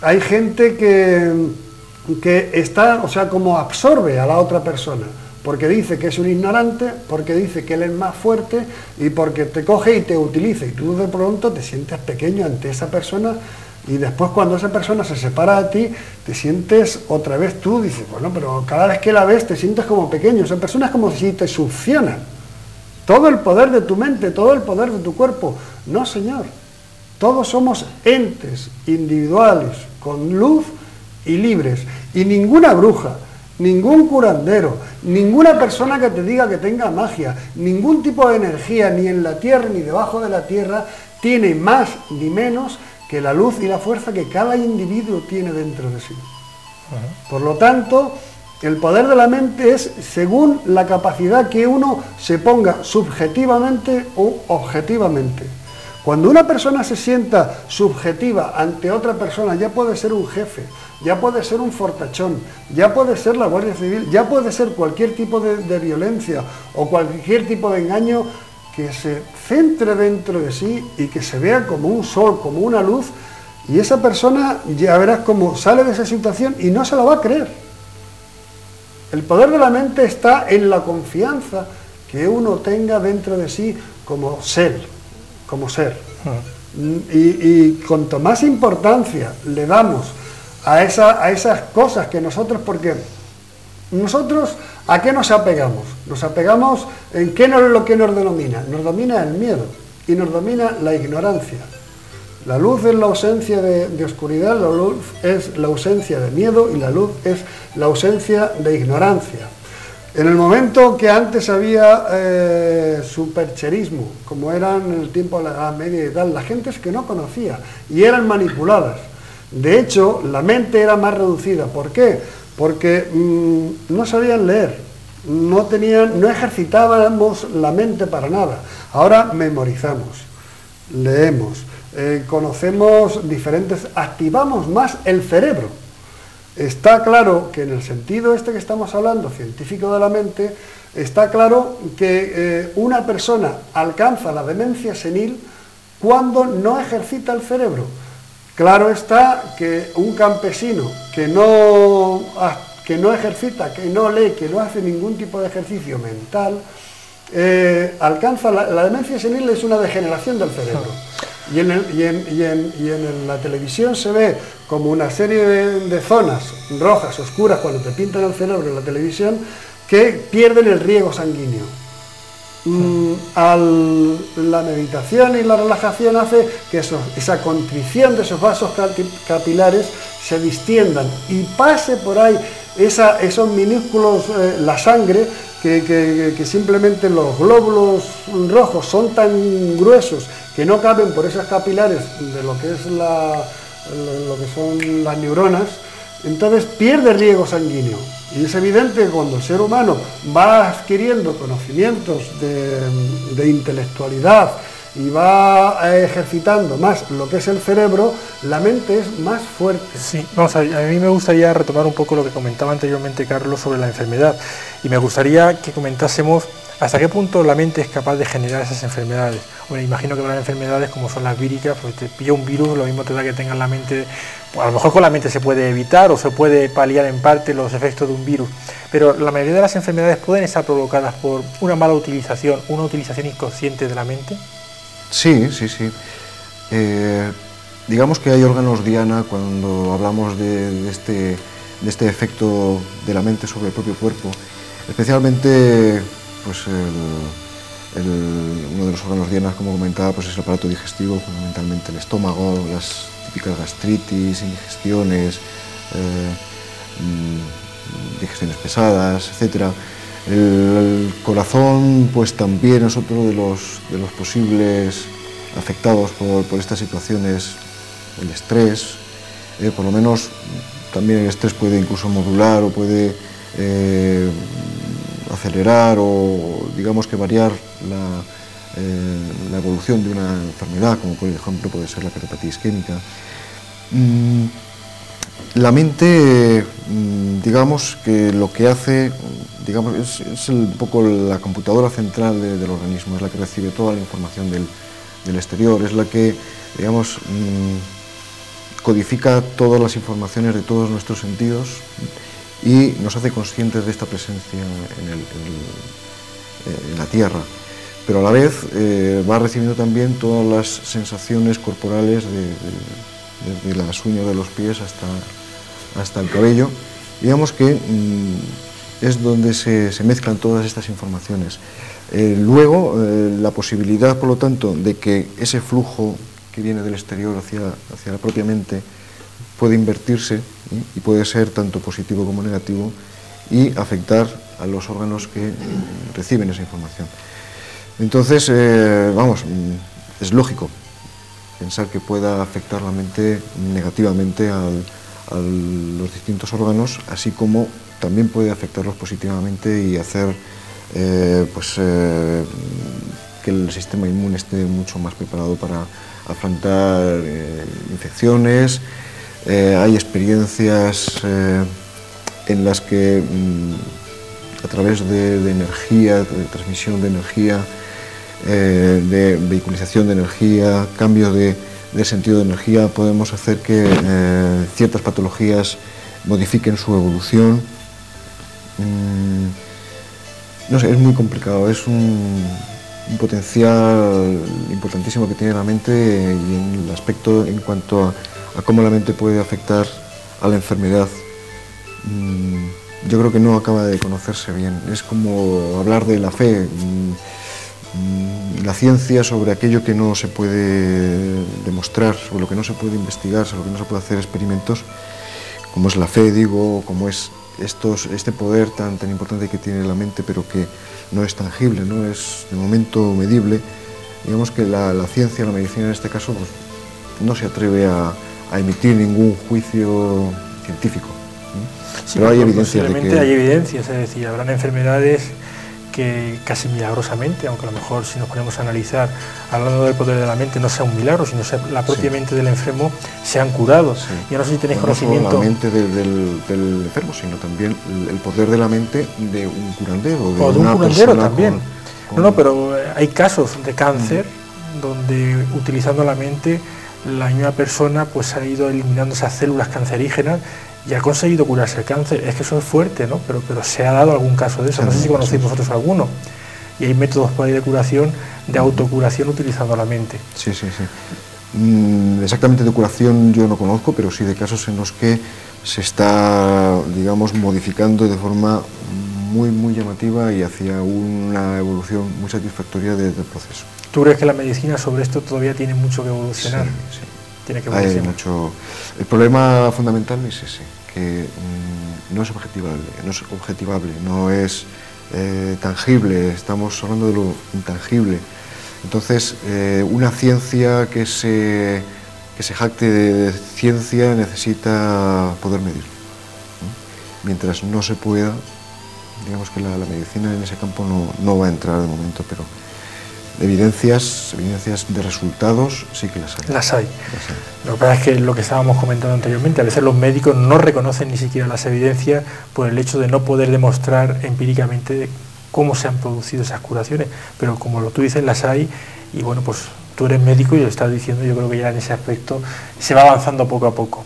hay gente que está, o sea, como absorbe a la otra persona, porque dice que es un ignorante, porque dice que él es más fuerte y porque te coge y te utiliza. Y tú de pronto te sientes pequeño ante esa persona y después cuando esa persona se separa de ti, te sientes otra vez tú, dices, bueno, pero cada vez que la ves te sientes como pequeño. Esa persona es como si te succiona. Todo el poder de tu mente, todo el poder de tu cuerpo. No, señor. Todos somos entes individuales, con luz y libres. Y ninguna bruja, ningún curandero, ninguna persona que te diga que tenga magia, ningún tipo de energía, ni en la tierra ni debajo de la tierra, tiene más ni menos que la luz y la fuerza que cada individuo tiene dentro de sí. Por lo tanto, el poder de la mente es según la capacidad que uno se ponga subjetivamente o objetivamente. Cuando una persona se sienta subjetiva ante otra persona, ya puede ser un jefe, ya puede ser un fortachón, ya puede ser la Guardia Civil, ya puede ser cualquier tipo de violencia o cualquier tipo de engaño, que se centre dentro de sí y que se vea como un sol, como una luz, y esa persona ya verás cómo sale de esa situación y no se la va a creer. El poder de la mente está en la confianza que uno tenga dentro de sí como ser. Y cuanto más importancia le damos a esas cosas que nosotros, porque nosotros, ¿a qué nos apegamos? Nos apegamos en qué es lo que nos denomina. Nos domina el miedo y nos domina la ignorancia. La luz es la ausencia de oscuridad, la luz es la ausencia de miedo y la luz es la ausencia de ignorancia. En el momento que antes había supercherismo, como era en el tiempo de la Edad Media y tal, la gente es que no conocía y eran manipuladas. De hecho, la mente era más reducida. ¿Por qué? Porque no sabían leer. no ejercitábamos la mente para nada. Ahora memorizamos, leemos, conocemos activamos más el cerebro. Está claro que en el sentido este que estamos hablando, científico de la mente, está claro que una persona alcanza la demencia senil cuando no ejercita el cerebro. Claro está que un campesino que no ejercita, que no lee, que no hace ningún tipo de ejercicio mental, alcanza la demencia senil. Es una degeneración del cerebro. Y en la televisión se ve como una serie de zonas rojas, oscuras, cuando te pintan el cerebro en la televisión, que pierden el riego sanguíneo. La meditación y la relajación hace que esa contrición de esos vasos capilares se distiendan y pase por ahí esos minúsculos, la sangre, que simplemente los glóbulos rojos son tan gruesos que no caben por esos capilares de lo que es lo que son las neuronas. Entonces pierde riego sanguíneo. Y es evidente que cuando el ser humano va adquiriendo conocimientos de intelectualidad y va ejercitando más lo que es el cerebro, la mente es más fuerte. Sí, vamos a mí me gustaría retomar un poco lo que comentaba anteriormente Carlos sobre la enfermedad, y me gustaría que comentásemos hasta qué punto la mente es capaz de generar esas enfermedades. Bueno, imagino que habrá enfermedades como son las víricas, pues te pilla un virus, lo mismo te da que tengas la mente, pues a lo mejor con la mente se puede evitar o se puede paliar en parte los efectos de un virus, pero la mayoría de las enfermedades pueden estar provocadas por una mala utilización, una utilización inconsciente de la mente. Sí. Digamos que hay órganos diana cuando hablamos de este efecto de la mente sobre el propio cuerpo, especialmente pues uno de los órganos dianas, como comentaba, pues es el aparato digestivo, fundamentalmente el estómago, las típicas gastritis, indigestiones, digestiones pesadas, etc. El corazón pues también es otro de los posibles afectados por estas situaciones. El estrés, por lo menos también el estrés puede incluso modular o puede acelerar o digamos que variar la evolución de una enfermedad, como por ejemplo puede ser la cardiopatía isquémica. La mente, digamos que lo que hace, digamos, es un poco la computadora central del organismo, es la que recibe toda la información del exterior, es la que, digamos, codifica todas las informaciones de todos nuestros sentidos y nos hace conscientes de esta presencia en la Tierra, pero a la vez va recibiendo también todas las sensaciones corporales desde las uñas de los pies hasta el cabello. Digamos que es donde se mezclan todas estas informaciones. Luego, la posibilidad, por lo tanto, de que ese flujo que viene del exterior hacia la propia mente puede invertirse y puede ser tanto positivo como negativo y afectar a los órganos que reciben esa información. Entonces, vamos, es lógico pensar que pueda afectar la mente negativamente a los distintos órganos, así como también puede afectarlos positivamente y hacer que el sistema inmune esté mucho más preparado para afrontar infecciones. Hay experiencias en las que a través de energía, de transmisión de energía, de vehiculización de energía, cambio de sentido de energía, podemos hacer que ciertas patologías modifiquen su evolución. No sé, es muy complicado, es un potencial importantísimo que tiene la mente, y en el aspecto en cuanto a cómo la mente puede afectar a la enfermedad, yo creo que no acaba de conocerse bien. Es como hablar de la fe, la ciencia sobre aquello que no se puede demostrar, sobre lo que no se puede investigar, sobre lo que no se puede hacer experimentos, como es la fe, digo, como es este poder tan importante que tiene la mente, pero que no es tangible, no es de momento medible. Digamos que la ciencia, la medicina en este caso, pues, no se atreve a emitir ningún juicio científico Sí, pero hay evidencias de que... hay evidencias, es decir, habrán enfermedades que casi milagrosamente, aunque a lo mejor si nos ponemos a analizar, hablando del poder de la mente, no sea un milagro, sino sea la propia mente del enfermo, se han curado. Sí. Yo no sé si tenéis conocimiento... No solo la mente del enfermo, sino también el poder de la mente de un curandero. O de un curandero también. No, pero hay casos de cáncer donde utilizando la mente la misma persona pues ha ido eliminando esas células cancerígenas y ha conseguido curarse el cáncer. Es que eso es fuerte, ¿no? Pero se ha dado algún caso de eso. No sé si conocéis vosotros alguno. Y hay métodos por ahí de curación, de autocuración utilizando la mente. Sí. Exactamente de curación yo no conozco, pero sí de casos en los que se está, digamos, modificando de forma muy llamativa y hacia una evolución muy satisfactoria del proceso. ¿Tú crees que la medicina sobre esto todavía tiene mucho que evolucionar? Sí. Tiene que evolucionar. Hay mucho... El problema fundamental es ese, que no es objetivable, no es tangible, estamos hablando de lo intangible. Entonces, una ciencia que se jacte de ciencia necesita poder medir. Mientras no se pueda, digamos que la medicina en ese campo no va a entrar de momento, pero evidencias de resultados sí que las hay. Lo que pasa es que lo que estábamos comentando anteriormente, a veces los médicos no reconocen ni siquiera las evidencias por el hecho de no poder demostrar empíricamente cómo se han producido esas curaciones, pero como tú dices, las hay, y bueno, pues tú eres médico y lo estás diciendo, yo creo que ya en ese aspecto se va avanzando poco a poco.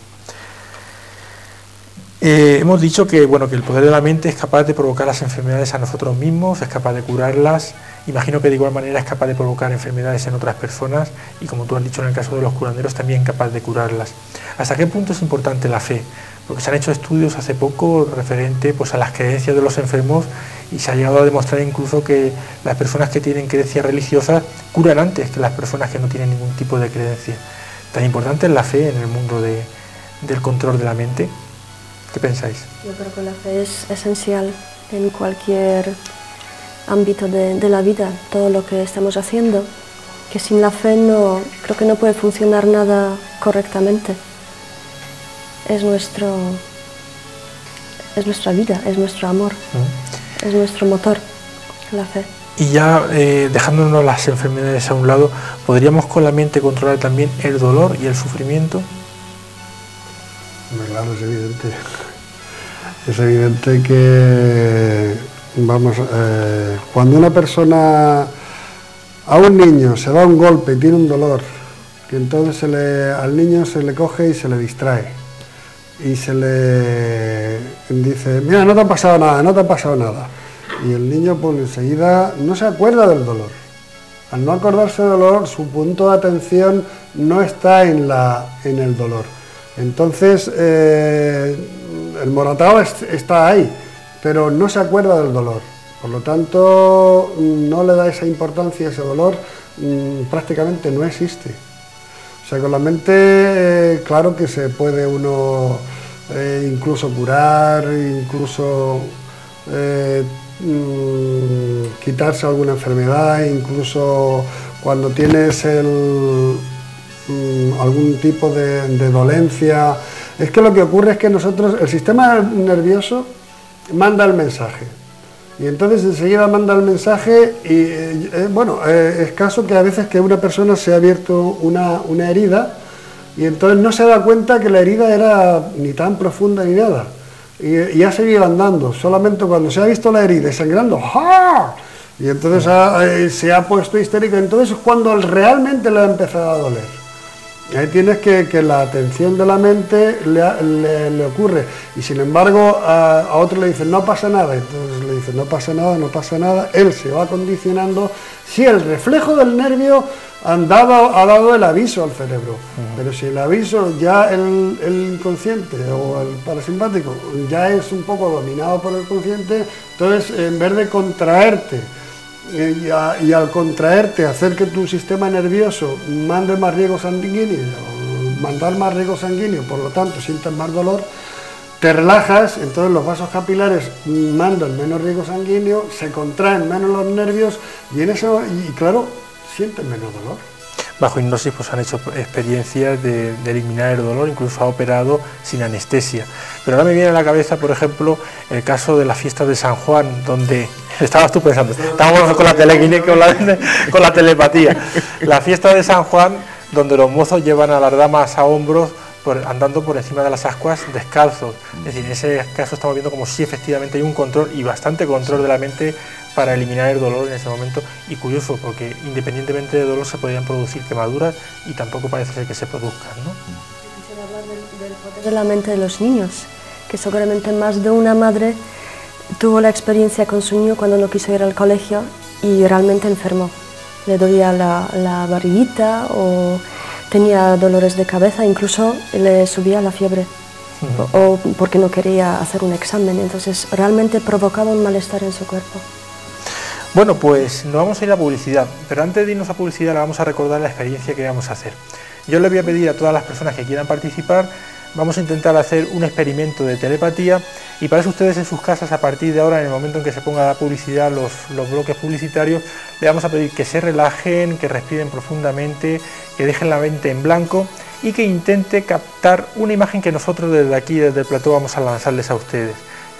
Hemos dicho que el poder de la mente es capaz de provocar las enfermedades a nosotros mismos, es capaz de curarlas. Imagino que de igual manera es capaz de provocar enfermedades en otras personas y, como tú has dicho en el caso de los curanderos, también capaz de curarlas. ¿Hasta qué punto es importante la fe? Porque se han hecho estudios hace poco referente pues, a las creencias de los enfermos y se ha llegado a demostrar incluso que las personas que tienen creencias religiosas curan antes que las personas que no tienen ningún tipo de creencia. ¿Tan importante es la fe en el mundo del control de la mente? ¿Qué pensáis? Yo creo que la fe es esencial en cualquier ámbito de la vida, todo lo que estamos haciendo, que sin la fe creo que no puede funcionar nada correctamente. Es nuestra vida, es nuestro amor, es nuestro motor, la fe. Y ya dejándonos las enfermedades a un lado, ¿podríamos con la mente controlar también el dolor y el sufrimiento? Claro, es evidente. Es evidente que, cuando una persona, a un niño se da un golpe y tiene un dolor, que entonces al niño se le coge y se le distrae. Y se le dice, mira, no te ha pasado nada. Y el niño pues enseguida no se acuerda del dolor. Al no acordarse del dolor, su punto de atención no está en el dolor. Entonces, el moratado está ahí, pero no se acuerda del dolor. Por lo tanto, no le da esa importancia, ese dolor prácticamente no existe. O sea, con la mente, claro que se puede uno incluso curar, incluso quitarse alguna enfermedad, incluso cuando tienes algún tipo de dolencia. Es que lo que ocurre es que el sistema nervioso manda el mensaje y entonces enseguida manda el mensaje y es caso que a veces que una persona se ha abierto una herida y entonces no se da cuenta que la herida era ni tan profunda ni nada y ha seguido andando, solamente cuando se ha visto la herida y sangrando, ¡ja! Y entonces se ha puesto histérico, entonces es cuando realmente le ha empezado a doler. Ahí tienes que la atención de la mente le ocurre y sin embargo a otro le dicen no pasa nada, entonces le dicen no pasa nada, él se va condicionando. Si el reflejo del nervio ha dado el aviso al cerebro, pero si el aviso ya el inconsciente o el parasimpático ya es un poco dominado por el consciente, entonces en vez de contraerte y al contraerte hacer que tu sistema nervioso mande más riego sanguíneo, mandar más riego sanguíneo, por lo tanto sientes más dolor, te relajas, entonces los vasos capilares mandan menos riego sanguíneo, se contraen menos los nervios y claro, sientes menos dolor. bajo hipnosis pues han hecho experiencias de eliminar el dolor, incluso ha operado sin anestesia. Pero ahora me viene a la cabeza, por ejemplo, el caso de las fiestas de San Juan, donde estabas tú pensando, estábamos con la con la telepatía. La fiesta de San Juan, donde los mozos llevan a las damas a hombros andando por encima de las ascuas descalzos. Es decir, en ese caso estamos viendo como si efectivamente hay un control y bastante control de la mente para eliminar el dolor en ese momento, y curioso porque independientemente del dolor se podrían producir quemaduras y tampoco parece ser que se produzcan, ¿no? Quisiera hablar del poder de la mente de los niños, que seguramente más de una madre tuvo la experiencia con su niño cuando no quiso ir al colegio y realmente enfermó. Le dolía la barriguita o tenía dolores de cabeza, incluso le subía la fiebre, o porque no quería hacer un examen, entonces realmente provocaba un malestar en su cuerpo. Bueno, pues nos vamos a ir a publicidad, pero antes de irnos a publicidad le vamos a recordar la experiencia que vamos a hacer. Yo le voy a pedir a todas las personas que quieran participar, vamos a intentar hacer un experimento de telepatía, y para eso ustedes en sus casas, a partir de ahora, en el momento en que se ponga la publicidad, los bloques publicitarios, le vamos a pedir que se relajen, que respiren profundamente, que dejen la mente en blanco y que intente captar una imagen que nosotros desde aquí, desde el plató, vamos a lanzarles a ustedes.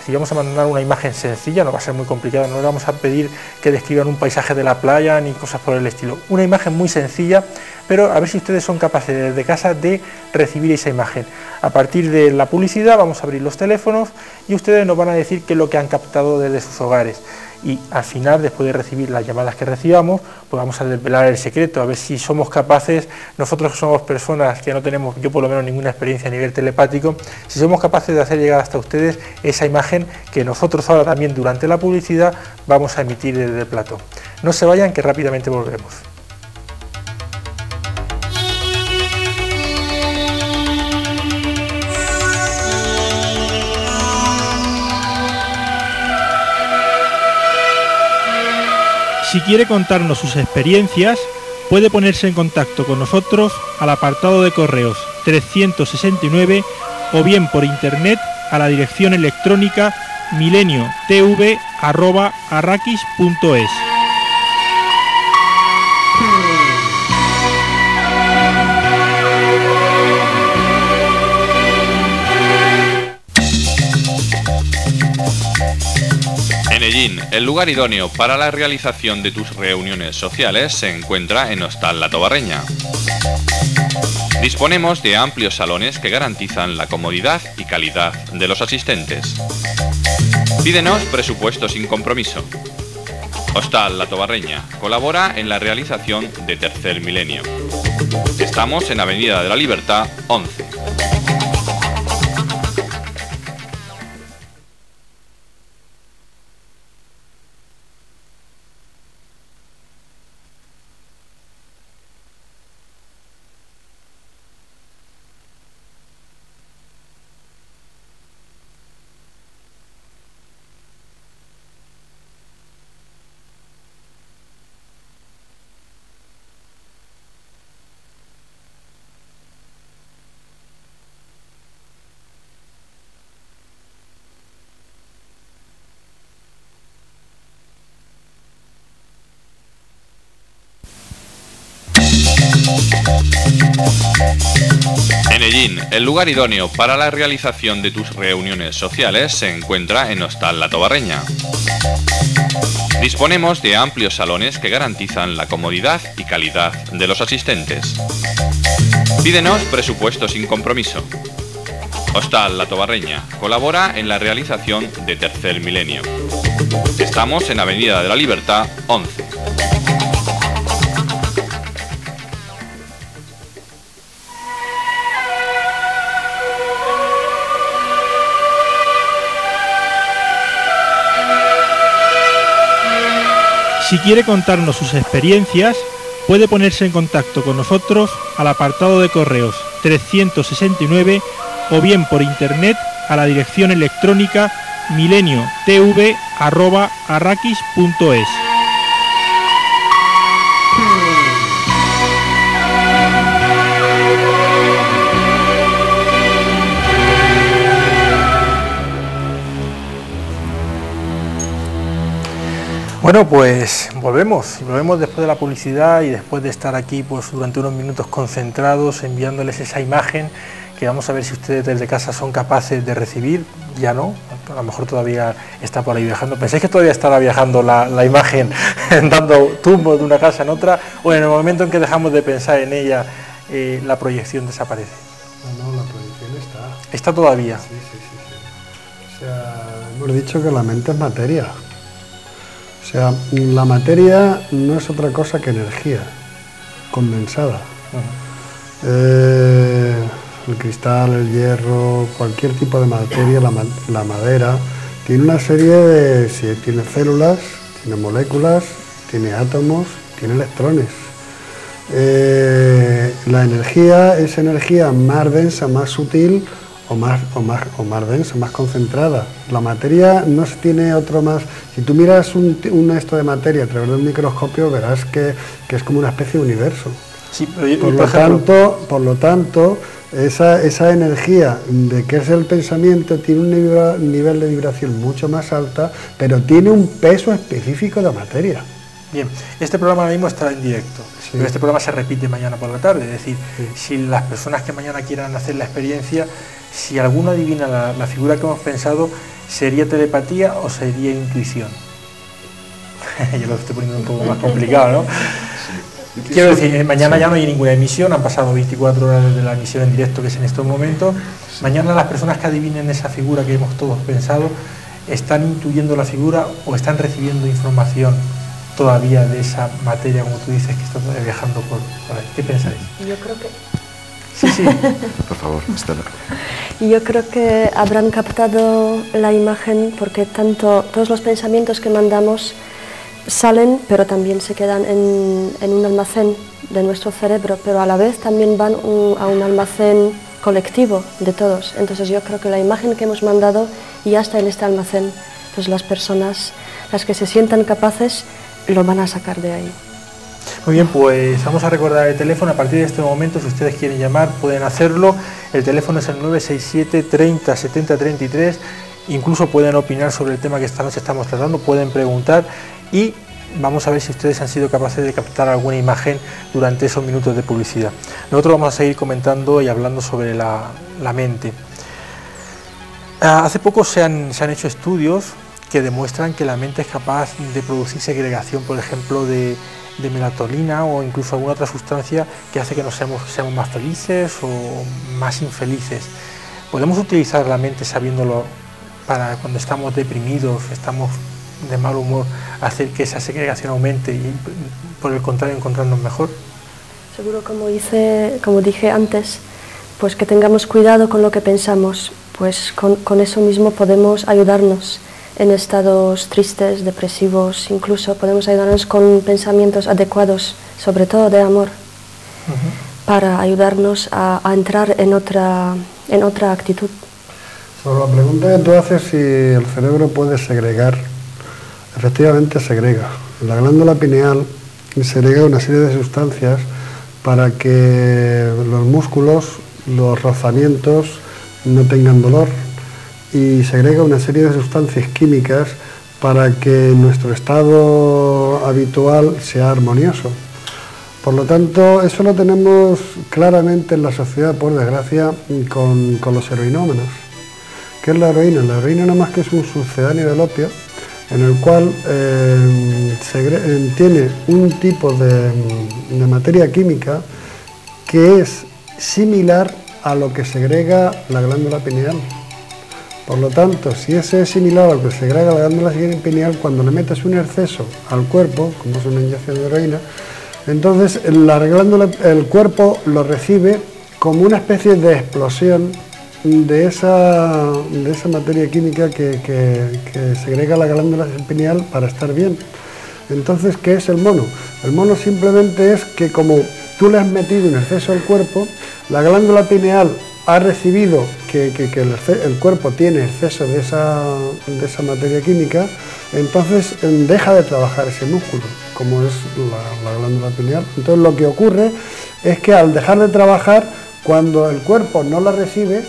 Si vamos a mandar una imagen sencilla, no va a ser muy complicado, no les vamos a pedir que describan un paisaje de la playa ni cosas por el estilo. Una imagen muy sencilla, pero a ver si ustedes son capaces desde casa de recibir esa imagen. A partir de la publicidad vamos a abrir los teléfonos y ustedes nos van a decir qué es lo que han captado desde sus hogares. Y al final, después de recibir las llamadas que recibamos, pues vamos a desvelar el secreto, a ver si somos capaces, nosotros que somos personas que no tenemos, yo por lo menos, ninguna experiencia a nivel telepático, si somos capaces de hacer llegar hasta ustedes esa imagen que nosotros ahora también durante la publicidad vamos a emitir desde el plató. No se vayan, que rápidamente volvemos. Si quiere contarnos sus experiencias, puede ponerse en contacto con nosotros al apartado de correos 369 o bien por internet a la dirección electrónica mileniotv@arrakis.es. Enellín, el lugar idóneo para la realización de tus reuniones sociales, se encuentra en Hostal La Tobarreña. Disponemos de amplios salones que garantizan la comodidad y calidad de los asistentes. Pídenos presupuesto sin compromiso. Hostal La Tobarreña colabora en la realización de Tercer Milenio. Estamos en Avenida de la Libertad 11. Enellín, el lugar idóneo para la realización de tus reuniones sociales, se encuentra en Hostal La Tobarreña. Disponemos de amplios salones que garantizan la comodidad y calidad de los asistentes. Pídenos presupuesto sin compromiso. Hostal La Tobarreña colabora en la realización de Tercer Milenio. Estamos en Avenida de la Libertad 11. Si quiere contarnos sus experiencias, puede ponerse en contacto con nosotros al apartado de correos 369 o bien por internet a la dirección electrónica mileniotv@arrakis.es. Bueno, pues volvemos después de la publicidad y después de estar aquí pues durante unos minutos concentrados enviándoles esa imagen que vamos a ver si ustedes desde casa son capaces de recibir. Ya no, a lo mejor todavía está por ahí viajando. ¿Pensáis que todavía estará viajando la imagen dando tumbos de una casa en otra, o en el momento en que dejamos de pensar en ella la proyección desaparece? No, la proyección está. ¿Está todavía? Sí. O sea, hemos dicho que la mente es materia. O sea, la materia no es otra cosa que energía condensada. El cristal, el hierro, cualquier tipo de materia, la madera, tiene una serie de... tiene células, tiene moléculas, tiene átomos, tiene electrones. La energía es energía más densa, más sutil o más densa, más concentrada. La materia no tiene otro más... Si tú miras un esto de materia a través del microscopio verás que es como una especie de universo. Sí, pero por lo tanto, esa energía de que es el pensamiento tiene un nivel de vibración mucho más alta, pero tiene un peso específico de materia. Bien, este programa ahora mismo está en directo, sí. Pero este programa se repite mañana por la tarde, es decir, si las personas que mañana quieran hacer la experiencia, si alguno adivina la figura que hemos pensado, ¿sería telepatía o sería intuición? Yo lo estoy poniendo un poco más complicado, ¿no? Quiero decir, mañana ya no hay ninguna emisión, han pasado 24 horas desde la emisión en directo que es en estos momentos. Mañana las personas que adivinen esa figura que hemos todos pensado, ¿están intuyendo la figura o están recibiendo información todavía de esa materia, como tú dices, que está todavía viajando por ahí? ¿Qué pensáis? Yo creo que... Sí. Por favor, Estela. Yo creo que habrán captado la imagen porque todos los pensamientos que mandamos salen, pero también se quedan en un almacén de nuestro cerebro, pero a la vez también van a un almacén colectivo de todos. Entonces yo creo que la imagen que hemos mandado ya está en este almacén. Entonces las personas, las que se sientan capaces, lo van a sacar de ahí. Muy bien, pues vamos a recordar el teléfono. A partir de este momento, si ustedes quieren llamar, pueden hacerlo. El teléfono es el 967 30 70 33. Incluso pueden opinar sobre el tema que esta noche estamos tratando, pueden preguntar y vamos a ver si ustedes han sido capaces de captar alguna imagen durante esos minutos de publicidad. Nosotros vamos a seguir comentando y hablando sobre la mente. Hace poco se han hecho estudios que demuestran que la mente es capaz de producir segregación, por ejemplo, de melatonina o incluso alguna otra sustancia que hace que seamos más felices o más infelices. ¿Podemos utilizar la mente sabiéndolo para cuando estamos deprimidos, estamos de mal humor, hacer que esa segregación aumente y por el contrario encontrarnos mejor? Seguro, como dije antes, pues que tengamos cuidado con lo que pensamos, pues con eso mismo podemos ayudarnos en estados tristes, depresivos, incluso podemos ayudarnos con pensamientos adecuados, sobre todo de amor, para ayudarnos a entrar en otra actitud. Sobre la pregunta que tú haces si el cerebro puede segregar, efectivamente segrega. En la glándula pineal segrega una serie de sustancias para que los músculos, los rozamientos no tengan dolor, y segrega una serie de sustancias químicas para que nuestro estado habitual sea armonioso. Por lo tanto, eso lo tenemos claramente en la sociedad, por desgracia, con los heroinómanos. ¿Qué es la heroína? La heroína nada más que es un sucedáneo del opio, en el cual tiene un tipo de materia química que es similar a lo que segrega la glándula pineal. Por lo tanto, si ese es similar a lo que segrega la glándula pineal, cuando le metes un exceso al cuerpo, como es una inyección de heroína, entonces el cuerpo lo recibe como una especie de explosión de esa materia química que segrega la glándula pineal para estar bien. Entonces, ¿qué es el mono? El mono simplemente es que como tú le has metido un exceso al cuerpo, la glándula pineal ha recibido que el cuerpo tiene exceso de esa materia química, entonces deja de trabajar ese músculo, como es la glándula pineal. Entonces lo que ocurre es que al dejar de trabajar, cuando el cuerpo no la recibe,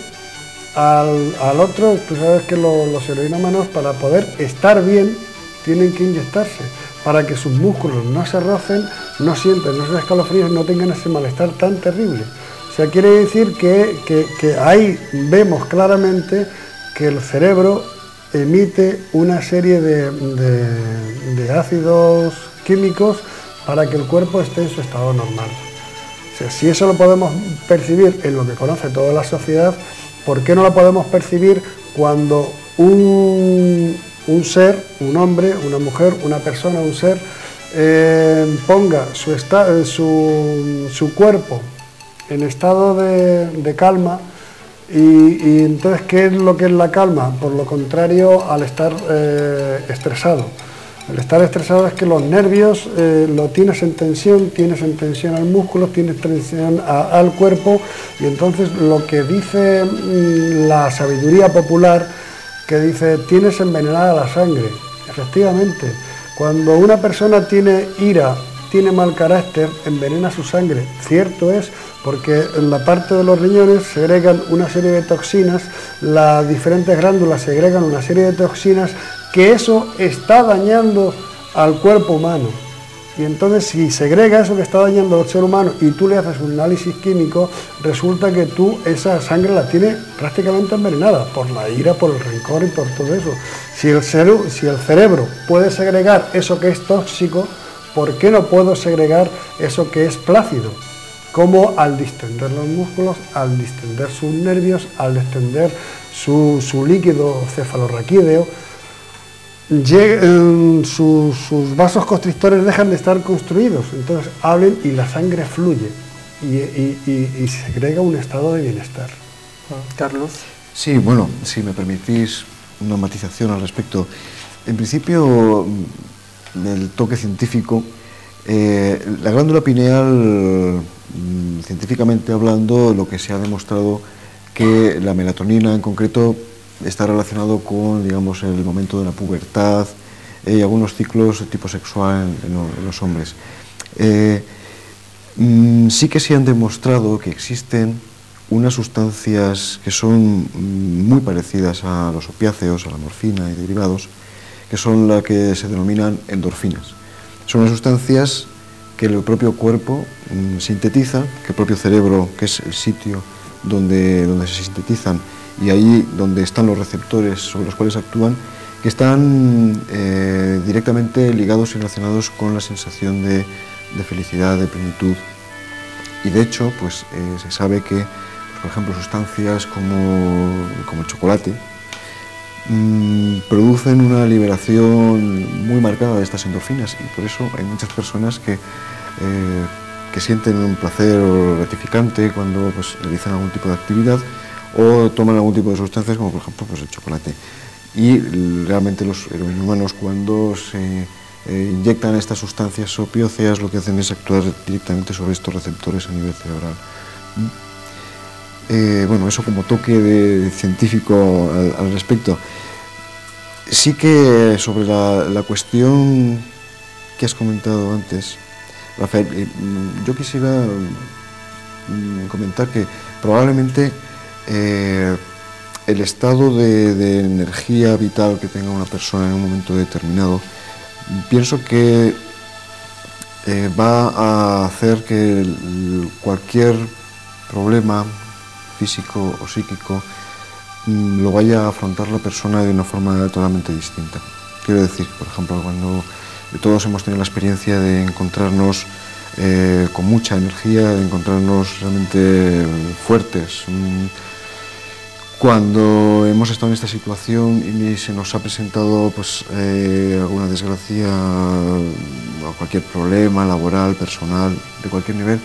al otro, tú sabes que los heroinómanos para poder estar bien tienen que inyectarse. para que sus músculos no se rocen, no sientan esos escalofríos, no tengan ese malestar tan terrible. O sea, quiere decir que ahí vemos claramente que el cerebro emite una serie de ácidos químicos para que el cuerpo esté en su estado normal. O sea, si eso lo podemos percibir en lo que conoce toda la sociedad, ¿por qué no lo podemos percibir cuando un ser, un hombre, una mujer, una persona, un ser, ponga su cuerpo en estado de calma? Y entonces, ¿qué es lo que es la calma? Por lo contrario al estar estresado. El estar estresado es que los nervios lo tienes en tensión al músculo, tienes tensión al cuerpo, y entonces lo que dice la sabiduría popular, que dice, tienes envenenada la sangre. Efectivamente, cuando una persona tiene ira, tiene mal carácter, envenena su sangre. Cierto es, porque en la parte de los riñones segregan una serie de toxinas, las diferentes glándulas segregan una serie de toxinas, que eso está dañando al cuerpo humano. Y entonces, si segrega eso que está dañando al ser humano y tú le haces un análisis químico, resulta que tú esa sangre la tienes prácticamente envenenada por la ira, por el rencor y por todo eso. Si el cerebro puede segregar eso que es tóxico, ¿por qué no puedo segregar eso que es plácido? Como al distender los músculos, al distender sus nervios, al distender su líquido cefalorraquídeo, sus vasos constrictores dejan de estar construidos, entonces abren y la sangre fluye y segrega un estado de bienestar. Carlos. Sí, bueno, si me permitís una matización al respecto. En principio, del toque científico, la glándula pineal, científicamente hablando, lo que se ha demostrado que la melatonina en concreto está relacionado con, digamos, el momento de la pubertad y algunos ciclos de tipo sexual en los hombres. Sí que se han demostrado que existen unas sustancias que son muy parecidas a los opiáceos, a la morfina y derivados, que son las que se denominan endorfinas. Son unas sustancias que el propio cuerpo sintetiza, que el propio cerebro, que es el sitio donde se sintetizan, y ahí donde están los receptores sobre los cuales actúan, que están directamente ligados y relacionados con la sensación de felicidad, de plenitud. Y de hecho, pues se sabe que, por ejemplo, sustancias como el chocolate producen una liberación muy marcada de estas endorfinas, y por eso hay muchas personas que sienten un placer gratificante cuando pues, realizan algún tipo de actividad o toman algún tipo de sustancias, como por ejemplo pues, el chocolate. Y realmente los humanos, cuando se inyectan estas sustancias opiáceas, lo que hacen es actuar directamente sobre estos receptores a nivel cerebral. Bueno, eso como toque científico al respecto. Sí que sobre la cuestión que has comentado antes, Rafael, yo quisiera comentar que probablemente el estado de energía vital que tenga una persona en un momento determinado, pienso que va a hacer que cualquier problema físico o psíquico lo vaya a afrontar la persona de una forma totalmente distinta. Quiero decir, por ejemplo, cuando todos hemos tenido la experiencia de encontrarnos con mucha energía, de encontrarnos realmente fuertes, cuando hemos estado en esta situación y se nos ha presentado pues, alguna desgracia o cualquier problema laboral, personal, de cualquier nivel,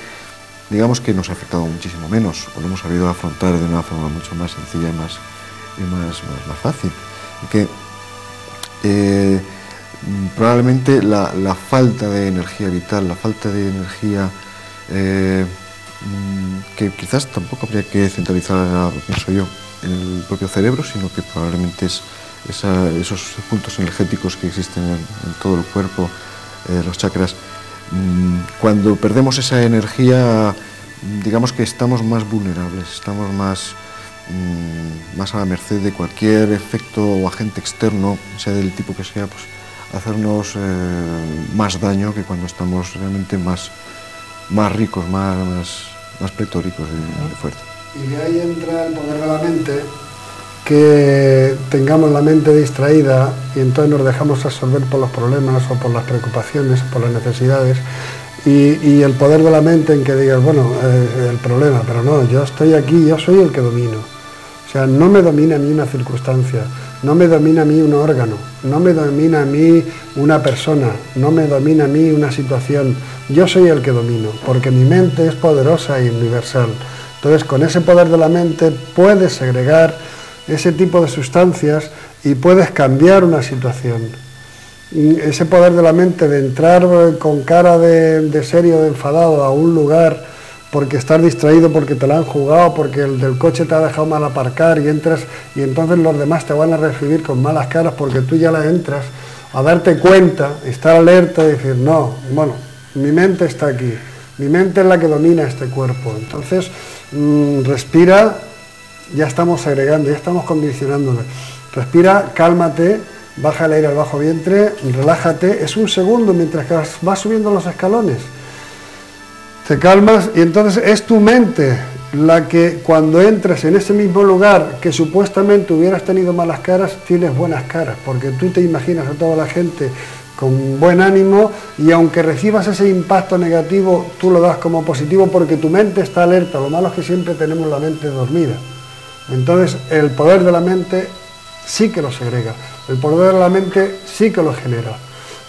digamos que nos ha afectado muchísimo menos, o lo hemos sabido afrontar de una forma mucho más sencilla y más fácil. Y que probablemente la falta de energía vital, la falta de energía que quizás tampoco habría que centralizar, pienso yo, en el propio cerebro, sino que probablemente es esos puntos energéticos que existen en todo el cuerpo, los chakras. Cuando perdemos esa energía, digamos que estamos más vulnerables, estamos más a la merced de cualquier efecto o agente externo, sea del tipo que sea, pues hacernos más daño que cuando estamos realmente más ricos, más pletóricos de fuerza. Y de ahí entra el poder de la mente, que tengamos la mente distraída y entonces nos dejamos absorber por los problemas o por las preocupaciones, por las necesidades, y el poder de la mente en que digas, bueno, el problema, pero no, yo estoy aquí, yo soy el que domino. O sea, no me domina a mí una circunstancia, no me domina a mí un órgano, no me domina a mí una persona, no me domina a mí una situación, yo soy el que domino, porque mi mente es poderosa e universal. Entonces, con ese poder de la mente puedes segregar ese tipo de sustancias y puedes cambiar una situación. Ese poder de la mente de entrar con cara de serio, de enfadado a un lugar porque estás distraído, porque te la han jugado, porque el del coche te ha dejado mal aparcar y entras y entonces los demás te van a recibir con malas caras porque tú ya la entras, a darte cuenta, estar alerta y decir, no, bueno, mi mente está aquí, mi mente es la que domina este cuerpo. Entonces, respira, ya estamos segregando, ya estamos condicionándolo. Respira, cálmate, baja el aire al bajo vientre, relájate, es un segundo mientras que vas subiendo los escalones. Te calmas y entonces es tu mente la que cuando entres en ese mismo lugar que supuestamente hubieras tenido malas caras, tienes buenas caras, porque tú te imaginas a toda la gente con buen ánimo y aunque recibas ese impacto negativo, tú lo das como positivo porque tu mente está alerta. Lo malo es que siempre tenemos la mente dormida. Entonces el poder de la mente sí que lo segrega, el poder de la mente sí que lo genera.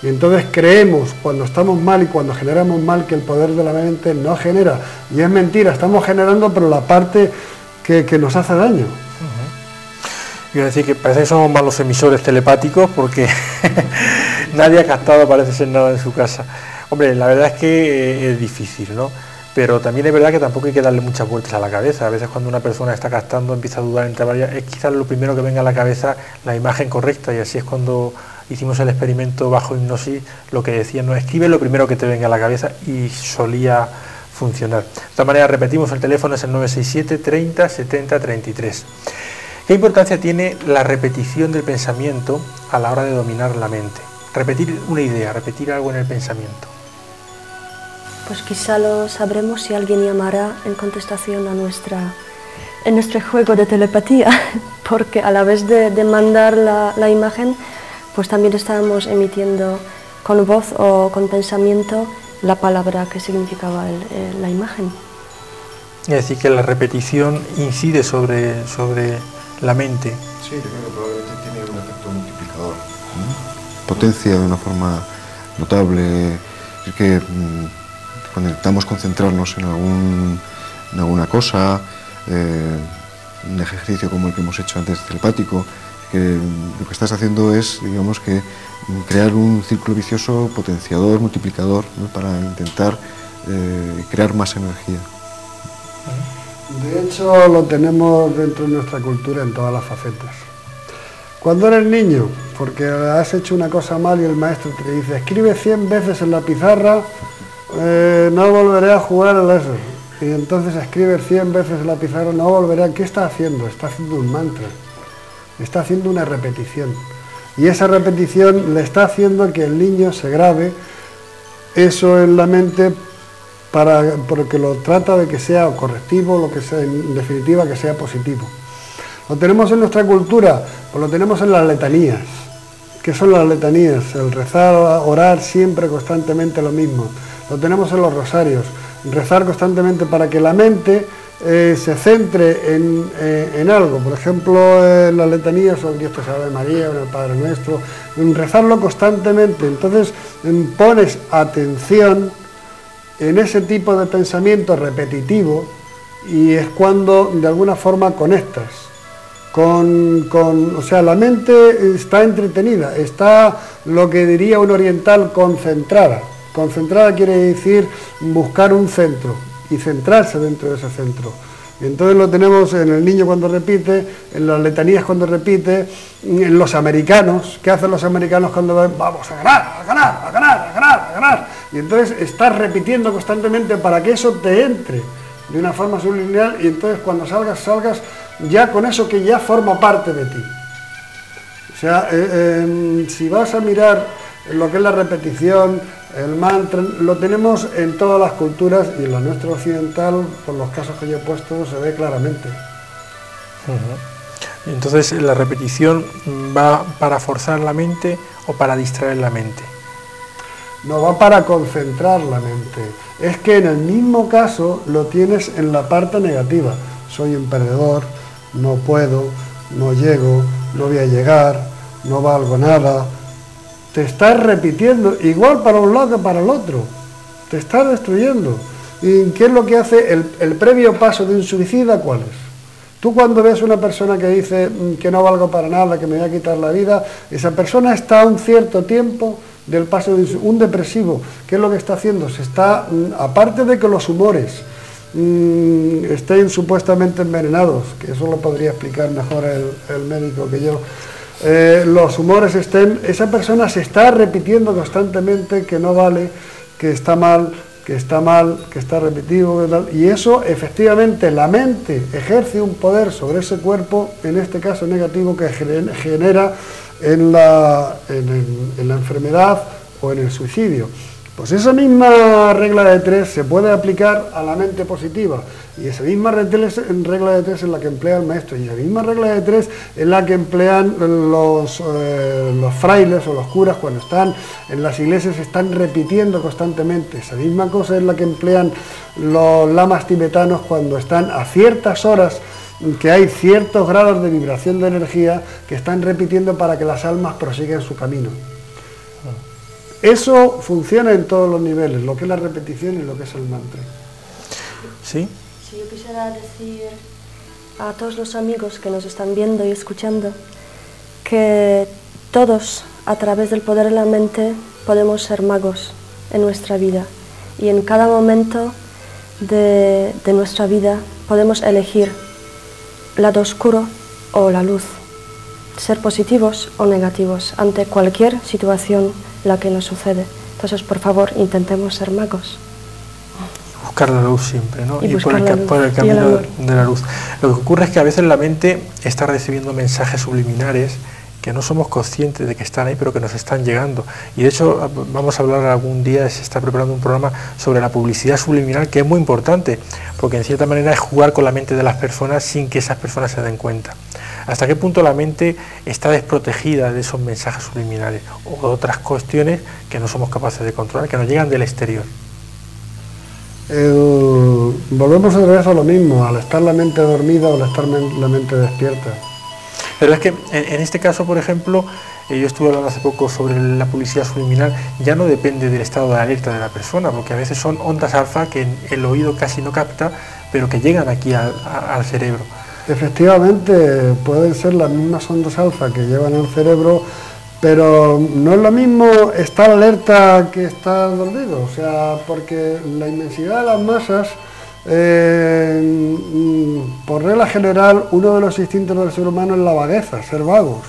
Y entonces creemos cuando estamos mal y cuando generamos mal que el poder de la mente no genera. Y es mentira, estamos generando pero la parte que nos hace daño. Quiero decir que parece que somos malos emisores telepáticos porque nadie ha captado, parece ser, nada en su casa. Hombre, la verdad es que es difícil, ¿no? Pero también es verdad que tampoco hay que darle muchas vueltas a la cabeza. A veces cuando una persona está captando, empieza a dudar entre varias, es quizás lo primero que venga a la cabeza la imagen correcta, y así es cuando hicimos el experimento bajo hipnosis, lo que decían, no, escribe lo primero que te venga a la cabeza, y solía funcionar. De todas maneras, repetimos, el teléfono es el 967 30 70 33. ¿Qué importancia tiene la repetición del pensamiento a la hora de dominar la mente? Repetir una idea, repetir algo en el pensamiento. Pues quizá lo sabremos si alguien llamará en contestación a nuestro juego de telepatía, porque a la vez de mandar la imagen, pues también estamos emitiendo con voz o con pensamiento la palabra que significaba la imagen. Es decir, que la repetición incide sobre la mente. Sí, yo creo que probablemente tiene un efecto multiplicador. Potencia de una forma notable. Es que cuando intentamos concentrarnos en alguna cosa, un ejercicio como el que hemos hecho antes telepático, que lo que estás haciendo es, digamos, que crear un círculo vicioso potenciador, multiplicador, ¿no? Para intentar crear más energía. De hecho, lo tenemos dentro de nuestra cultura en todas las facetas. Cuando eres niño, porque has hecho una cosa mal y el maestro te dice, escribe 100 veces en la pizarra, no volveré a jugar al eso. Y entonces escribe 100 veces en la pizarra, no volveré. ¿Qué está haciendo? Está haciendo un mantra. Está haciendo una repetición. Y esa repetición le está haciendo que el niño se grabe eso en la mente, porque lo trata de que sea correctivo, lo que sea, en definitiva, que sea positivo. Lo tenemos en nuestra cultura, pues lo tenemos en las letanías. ¿Qué son las letanías? El rezar, orar siempre, constantemente lo mismo. Lo tenemos en los rosarios, rezar constantemente para que la mente se centre en algo. Por ejemplo, en las letanías, o Dios te salve María, o en el Padre Nuestro, rezarlo constantemente. Entonces pones atención en ese tipo de pensamiento repetitivo y es cuando de alguna forma conectas o sea, la mente está entretenida, está, lo que diría un oriental, concentrada. Concentrada quiere decir buscar un centro y centrarse dentro de ese centro. Y entonces lo tenemos en el niño cuando repite, en las letanías cuando repite, en los americanos. ¿Qué hacen los americanos cuando ven? Vamos a ganar, a ganar, a ganar, a ganar, a ganar. Y entonces estás repitiendo constantemente para que eso te entre de una forma subliminal y entonces cuando salgas ya con eso que ya forma parte de ti. O sea, si vas a mirar lo que es la repetición, el mantra, lo tenemos en todas las culturas y en la nuestra occidental, por los casos que yo he puesto, se ve claramente. Entonces, ¿la repetición va para forzar la mente o para distraer la mente? No, va para concentrar la mente. Es que en el mismo caso lo tienes en la parte negativa. Soy un perdedor, no puedo, no llego, no voy a llegar, no valgo nada. Te estás repitiendo, igual para un lado que para el otro. Te estás destruyendo. ¿Y qué es lo que hace el previo paso de un suicida? ¿Cuál es? Tú cuando ves una persona que dice que no valgo para nada, que me voy a quitar la vida, esa persona está un cierto tiempo del paso de un depresivo. ¿Qué es lo que está haciendo? Se está, aparte de que los humores estén supuestamente envenenados, que eso lo podría explicar mejor el médico que yo, los humores estén, esa persona se está repitiendo constantemente que no vale, que está mal, que está repetitivo, y eso efectivamente la mente ejerce un poder sobre ese cuerpo, en este caso negativo, que genera en la enfermedad o en el suicidio. Pues esa misma regla de 3 se puede aplicar a la mente positiva, y esa misma regla de 3 es la que emplea el maestro, y esa misma regla de 3 es la que emplean los frailes o los curas cuando están en las iglesias, están repitiendo constantemente. Esa misma cosa es la que emplean los lamas tibetanos cuando están a ciertas horas, que hay ciertos grados de vibración de energía que están repitiendo para que las almas prosigan su camino. Eso funciona en todos los niveles, lo que es la repetición y lo que es el mantra. ¿Sí? Sí, yo quisiera decir a todos los amigos que nos están viendo y escuchando que todos, a través del poder de la mente, podemos ser magos en nuestra vida, y en cada momento de nuestra vida podemos elegir lado oscuro o la luz, ser positivos o negativos ante cualquier situación la que nos sucede. Entonces, por favor, intentemos ser magos. Buscar la luz siempre, ¿no? Y por el camino de la luz. Lo que ocurre es que a veces la mente está recibiendo mensajes subliminares que no somos conscientes de que están ahí, pero que nos están llegando. Y de hecho, vamos a hablar algún día, se está preparando un programa sobre la publicidad subliminal, que es muy importante, porque en cierta manera es jugar con la mente de las personas sin que esas personas se den cuenta. ¿Hasta qué punto la mente está desprotegida de esos mensajes subliminales o otras cuestiones que no somos capaces de controlar, que nos llegan del exterior? Volvemos otra vez a lo mismo, al estar la mente dormida o al estar la mente despierta. Pero es que en este caso, por ejemplo, yo estuve hablando hace poco sobre la publicidad subliminal, ya no depende del estado de alerta de la persona, porque a veces son ondas alfa que el oído casi no capta, pero que llegan aquí al cerebro. Efectivamente, pueden ser las mismas ondas alfa que llevan al cerebro, pero no es lo mismo estar alerta que estar dormido, o sea, porque la inmensidad de las masas, por regla general, uno de los instintos del ser humano es la vagueza, ser vagos,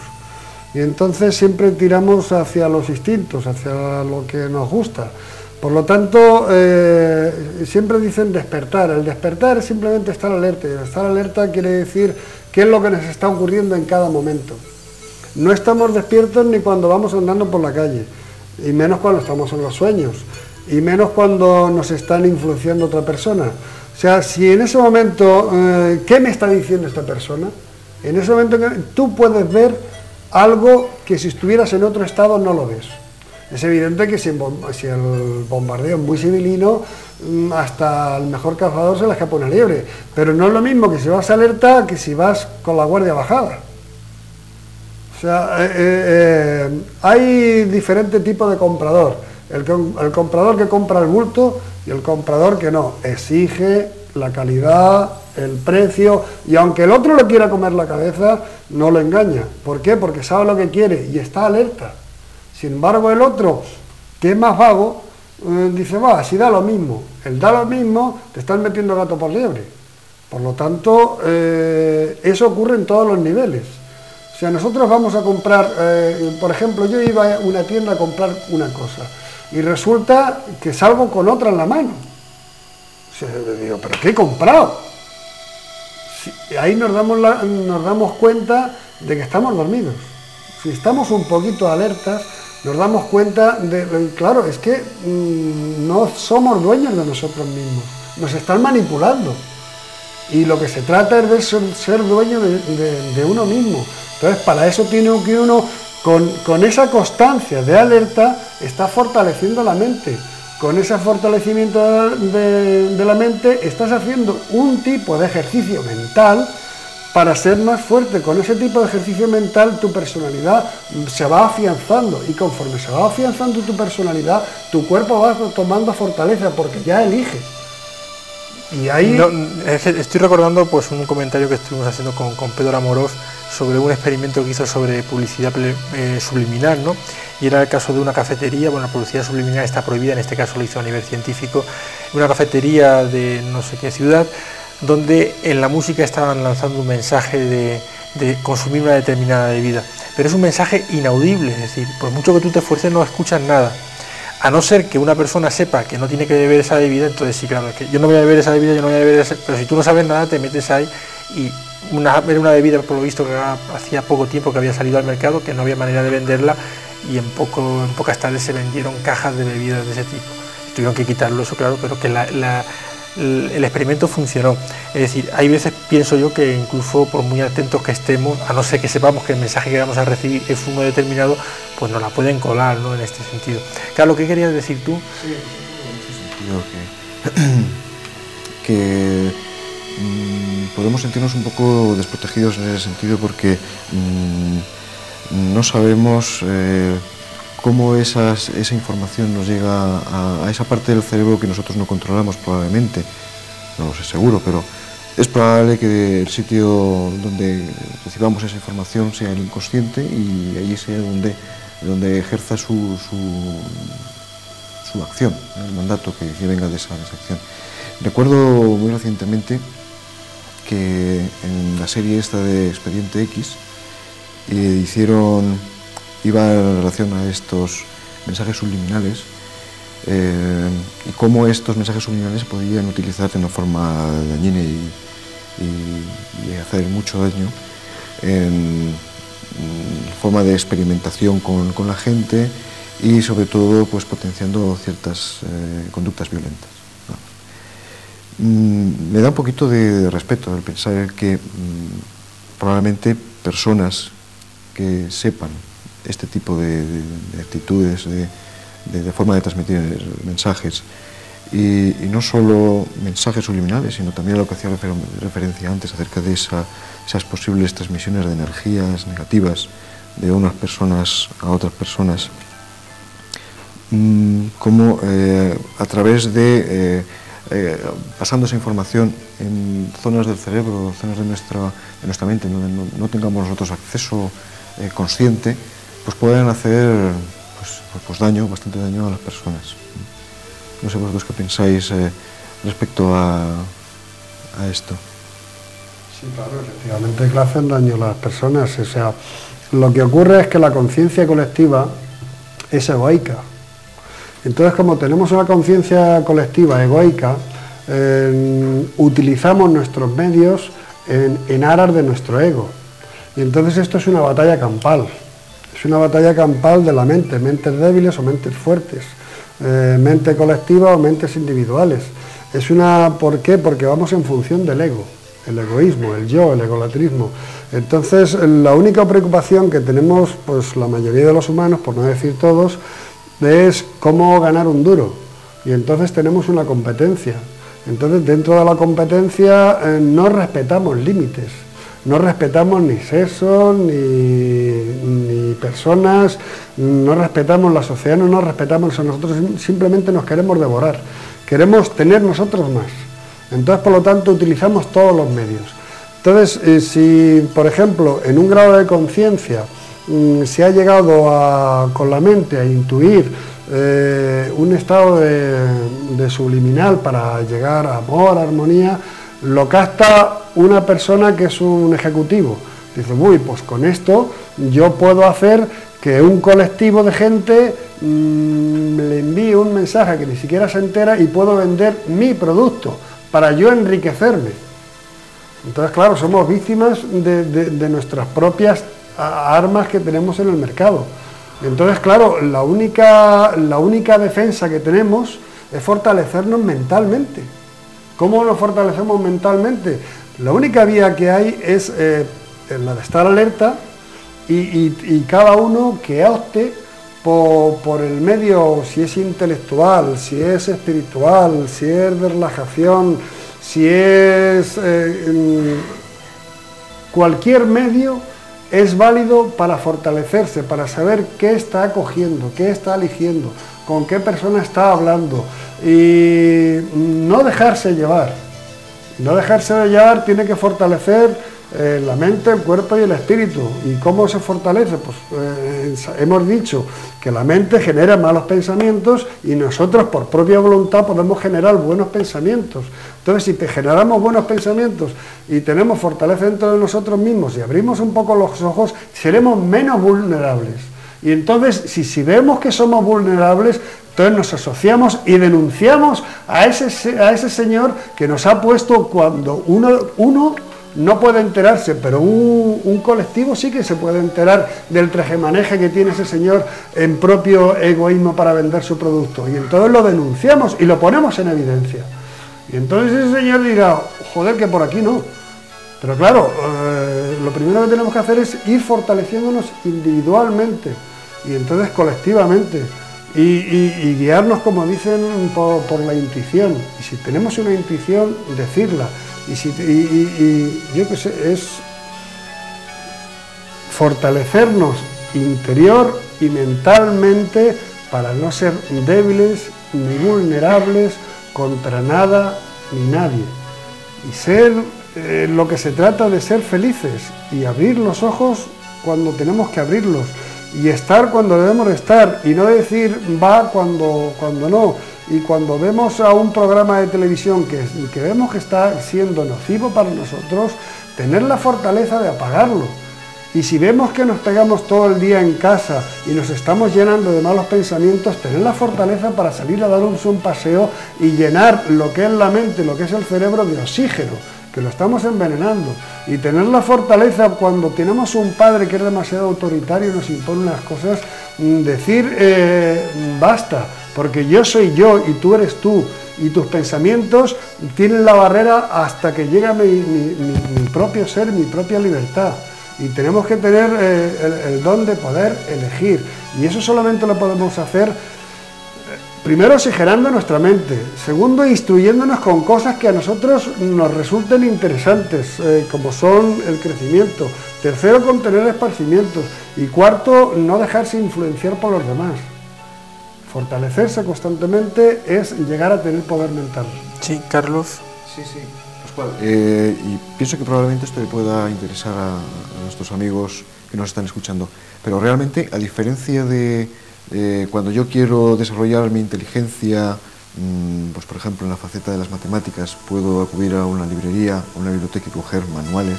y entonces siempre tiramos hacia los instintos, hacia lo que nos gusta. Por lo tanto, siempre dicen despertar. El despertar es simplemente estar alerta, y estar alerta quiere decir qué es lo que nos está ocurriendo en cada momento. No estamos despiertos ni cuando vamos andando por la calle, y menos cuando estamos en los sueños, y menos cuando nos están influenciando otra persona. O sea, si en ese momento, ¿qué me está diciendo esta persona? En ese momento tú puedes ver algo que si estuvieras en otro estado no lo ves. Es evidente que si el bombardeo es muy civilino, hasta el mejor cazador se le escapa una liebre, pero no es lo mismo que si vas alerta que si vas con la guardia bajada. O sea, hay diferentes tipos de comprador. El comprador que compra el bulto y el comprador que no, exige la calidad, el precio, y aunque el otro le quiera comer la cabeza, no lo engaña. ¿Por qué? Porque sabe lo que quiere y está alerta. Sin embargo, el otro, que es más vago, dice, va, si da lo mismo. El da lo mismo, te están metiendo gato por liebre. Por lo tanto, eso ocurre en todos los niveles. O sea, nosotros vamos a comprar, por ejemplo, yo iba a una tienda a comprar una cosa, y resulta que salgo con otra en la mano. O sea, digo, ¿pero qué he comprado? Sí, ahí nos damos cuenta de que estamos dormidos. Si estamos un poquito alertas, nos damos cuenta claro, es que no somos dueños de nosotros mismos, nos están manipulando. Y lo que se trata es de ser dueño de uno mismo. Entonces, para eso tiene que uno, con esa constancia de alerta, está fortaleciendo la mente. Con ese fortalecimiento de la mente, estás haciendo un tipo de ejercicio mental para ser más fuerte. Con ese tipo de ejercicio mental, tu personalidad se va afianzando. Y conforme se va afianzando tu personalidad, tu cuerpo va tomando fortaleza, porque ya eliges. Y ahí... No, estoy recordando pues un comentario que estuvimos haciendo con Pedro Amorós sobre un experimento que hizo sobre publicidad subliminal, ¿no? Y era el caso de una cafetería. Bueno, la publicidad subliminal está prohibida, en este caso lo hizo a nivel científico, una cafetería de no sé qué ciudad, donde en la música estaban lanzando un mensaje de consumir una determinada bebida, pero es un mensaje inaudible, es decir, por mucho que tú te esfuerces no escuchas nada. A no ser que una persona sepa que no tiene que beber esa bebida, entonces sí, claro, es que yo no voy a beber esa bebida, yo no voy a beber esa... Pero si tú no sabes nada, te metes ahí y era una bebida, por lo visto, que hacía poco tiempo que había salido al mercado, que no había manera de venderla, y en pocas tardes se vendieron cajas de bebidas de ese tipo. Tuvieron que quitarlo eso, claro, pero que el experimento funcionó. Es decir, hay veces, pienso yo, que incluso por muy atentos que estemos, a no ser que sepamos que el mensaje que vamos a recibir es uno determinado, pues nos la pueden colar, ¿no?, en este sentido. Claro, ¿qué querías decir tú? Sí, en ese sentido que podemos sentirnos un poco desprotegidos en ese sentido, porque no sabemos cómo esa información nos llega a esa parte del cerebro que nosotros no controlamos probablemente, no lo sé seguro, pero es probable que el sitio donde recibamos esa información sea el inconsciente, y allí sea donde ejerza su acción, el mandato que venga de esa acción. Recuerdo muy recientemente que en la serie esta de Expediente X iba en relación a estos mensajes subliminales, y cómo estos mensajes subliminales se podían utilizar de una forma dañina y hacer mucho daño en forma de experimentación con la gente, y sobre todo pues potenciando ciertas conductas violentas, ¿no? Me da un poquito de respeto el pensar que probablemente personas que sepan este tipo de actitudes, de forma de transmitir mensajes, y no solo mensajes subliminales, sino también a lo que hacía referencia antes acerca de esas posibles transmisiones de energías negativas de unas personas a otras personas, como a través de pasando esa información en zonas del cerebro, zonas de nuestra mente, donde no tengamos nosotros acceso consciente, pues pueden hacer pues daño, bastante daño a las personas. No sé vosotros qué pensáis respecto a esto. Sí, claro, efectivamente que le hacen daño a las personas. O sea, lo que ocurre es que la conciencia colectiva es egoica. Entonces, como tenemos una conciencia colectiva egoica, utilizamos nuestros medios en aras de nuestro ego. Y entonces esto es una batalla campal. Es una batalla campal de la mente, mentes débiles o mentes fuertes, mente colectiva o mentes individuales. ¿Por qué? Porque vamos en función del ego, el egoísmo, el yo, el egolatrismo. Entonces, la única preocupación que tenemos, pues la mayoría de los humanos, por no decir todos, es cómo ganar un duro. Y entonces tenemos una competencia. Entonces, dentro de la competencia no respetamos límites. No respetamos ni sexo, ni personas, no respetamos la sociedad, no nos respetamos a nosotros, simplemente nos queremos devorar, queremos tener nosotros más. Entonces, por lo tanto, utilizamos todos los medios. Entonces, si, por ejemplo, en un grado de conciencia se ha llegado con la mente a intuir un estado de subliminal para llegar a amor, a armonía, lo capta una persona que es un ejecutivo. Dice, uy, pues con esto yo puedo hacer que un colectivo de gente le envíe un mensaje que ni siquiera se entera y puedo vender mi producto para yo enriquecerme. Entonces, claro, somos víctimas de nuestras propias armas que tenemos en el mercado. Entonces, claro, la única defensa que tenemos es fortalecernos mentalmente. ¿Cómo nos fortalecemos mentalmente? La única vía que hay es la de estar alerta y cada uno que opte por el medio, si es intelectual, si es espiritual, si es de relajación, si es cualquier medio, es válido para fortalecerse, para saber qué está acogiendo, qué está eligiendo, con qué persona está hablando y no dejarse llevar. No dejarse de llevar tiene que fortalecer la mente, el cuerpo y el espíritu. ¿Y cómo se fortalece? Pues hemos dicho que la mente genera malos pensamientos y nosotros por propia voluntad podemos generar buenos pensamientos. Entonces, si generamos buenos pensamientos y tenemos fortaleza dentro de nosotros mismos y abrimos un poco los ojos, seremos menos vulnerables. Y entonces, si vemos que somos vulnerables, entonces nos asociamos y denunciamos a ese señor que nos ha puesto cuando uno no puede enterarse, pero un colectivo sí que se puede enterar del tejemaneje que tiene ese señor en propio egoísmo para vender su producto. Y entonces lo denunciamos y lo ponemos en evidencia. Y entonces ese señor dirá, joder, que por aquí no. Pero claro, lo primero que tenemos que hacer es ir fortaleciéndonos individualmente y entonces colectivamente. Y guiarnos, como dicen, por la intuición. Y si tenemos una intuición, decirla. Y yo qué sé, es fortalecernos interior y mentalmente para no ser débiles ni vulnerables contra nada ni nadie. Y ser lo que se trata de ser felices y abrir los ojos cuando tenemos que abrirlos. Y estar cuando debemos de estar y no decir va cuando no. Y cuando vemos a un programa de televisión que vemos que está siendo nocivo para nosotros, tener la fortaleza de apagarlo. Y si vemos que nos pegamos todo el día en casa y nos estamos llenando de malos pensamientos, tener la fortaleza para salir a darnos un paseo y llenar lo que es la mente, lo que es el cerebro de oxígeno, que lo estamos envenenando. Y tener la fortaleza cuando tenemos un padre que es demasiado autoritario y nos impone unas cosas, decir basta, porque yo soy yo y tú eres tú, y tus pensamientos tienen la barrera hasta que llega mi propio ser, mi propia libertad. Y tenemos que tener el don de poder elegir, y eso solamente lo podemos hacer primero oxigenando nuestra mente, segundo instruyéndonos con cosas que a nosotros nos resulten interesantes, como son el crecimiento, tercero con tener esparcimientos y cuarto no dejarse influenciar por los demás. Fortalecerse constantemente es llegar a tener poder mental. Sí, Carlos. Sí. Pascual, y pienso que probablemente esto le pueda interesar a nuestros amigos que nos están escuchando, pero realmente, a diferencia de cuando yo quiero desarrollar mi inteligencia, pues por ejemplo en la faceta de las matemáticas, puedo acudir a una librería, a una biblioteca y coger manuales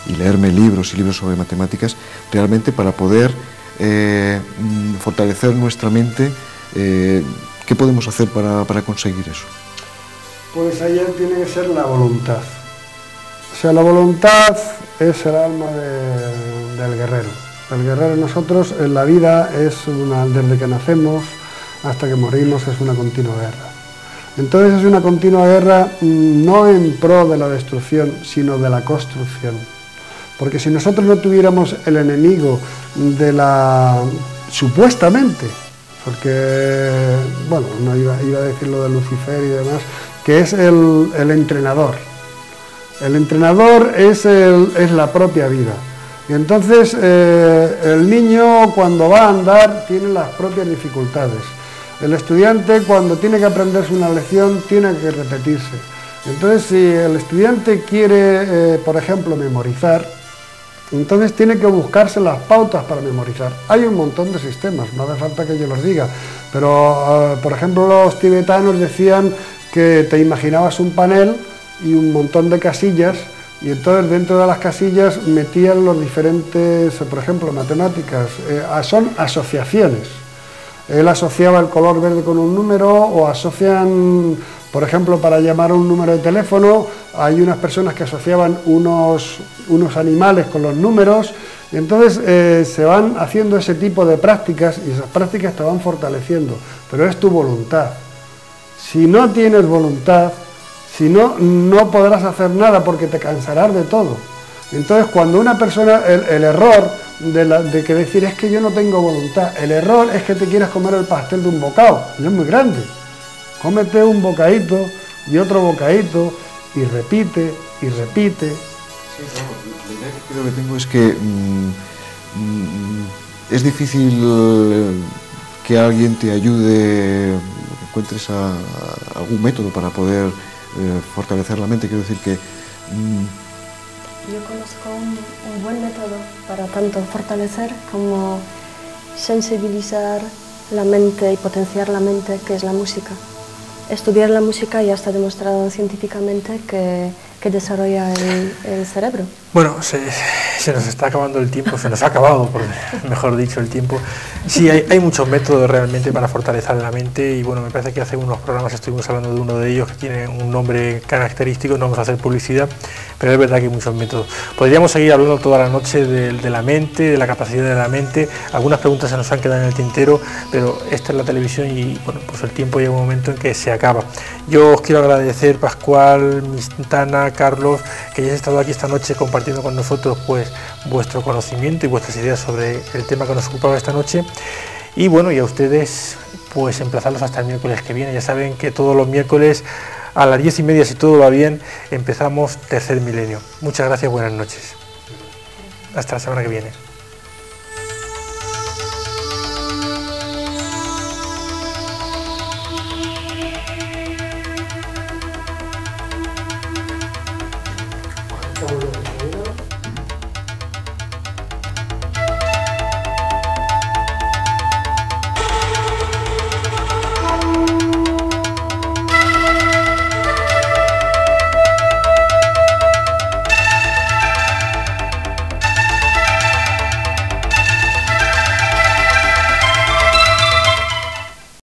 y leerme libros y libros sobre matemáticas, realmente para poder fortalecer nuestra mente, ¿qué podemos hacer para conseguir eso? Pues ahí tiene que ser la voluntad. O sea, la voluntad es el alma del guerrero. El guerrero en nosotros, en la vida, desde que nacemos hasta que morimos, es una continua guerra. Entonces es una continua guerra no en pro de la destrucción, sino de la construcción. Porque si nosotros no tuviéramos el enemigo supuestamente, porque, bueno, no iba a decir lo de Lucifer y demás, que es el entrenador. El entrenador es la propia vida. Y entonces el niño cuando va a andar tiene las propias dificultades. El estudiante cuando tiene que aprenderse una lección tiene que repetirse. Entonces si el estudiante quiere, por ejemplo, memorizar, entonces tiene que buscarse las pautas para memorizar. Hay un montón de sistemas, no hace falta que yo los diga, pero por ejemplo los tibetanos decían que te imaginabas un panel y un montón de casillas, y entonces dentro de las casillas metían los diferentes, por ejemplo, matemáticas, son asociaciones. Él asociaba el color verde con un número, o asocian, por ejemplo, para llamar a un número de teléfono, hay unas personas que asociaban unos animales con los números, Y entonces se van haciendo ese tipo de prácticas y esas prácticas te van fortaleciendo, pero es tu voluntad. Si no tienes voluntad, si no, no podrás hacer nada porque te cansarás de todo. Entonces cuando una persona, el error de que decir es que yo no tengo voluntad, el error es que te quieras comer el pastel de un bocado, y es muy grande. Cómete un bocadito y otro bocadito y repite y repite. Sí, claro. La idea que creo que tengo es que es difícil que alguien te ayude, que encuentres algún método para poder fortalecer la mente. Quiero decir que... Yo conozco un buen método para tanto fortalecer como sensibilizar la mente y potenciar la mente, que es la música. Estudiar la música ya está demostrado científicamente que desarrolla el cerebro. Bueno, se nos está acabando el tiempo, se nos ha acabado, mejor dicho, el tiempo. Sí, hay muchos métodos realmente para fortalecer la mente y bueno, me parece que hace unos programas estuvimos hablando de uno de ellos que tiene un nombre característico, no vamos a hacer publicidad, pero es verdad que hay muchos métodos. Podríamos seguir hablando toda la noche de la mente, de la capacidad de la mente, algunas preguntas se nos han quedado en el tintero, pero esta es la televisión y bueno, pues el tiempo llega un momento en que se acaba. Yo os quiero agradecer, Pascual, Mistana, Carlos, que hayáis estado aquí esta noche compartiendo con nosotros pues vuestro conocimiento y vuestras ideas sobre el tema que nos ocupaba esta noche. Y bueno, y a ustedes pues emplazarlos hasta el miércoles que viene. Ya saben que todos los miércoles a las 10:30, si todo va bien, empezamos Tercer Milenio. Muchas gracias, buenas noches. Hasta la semana que viene.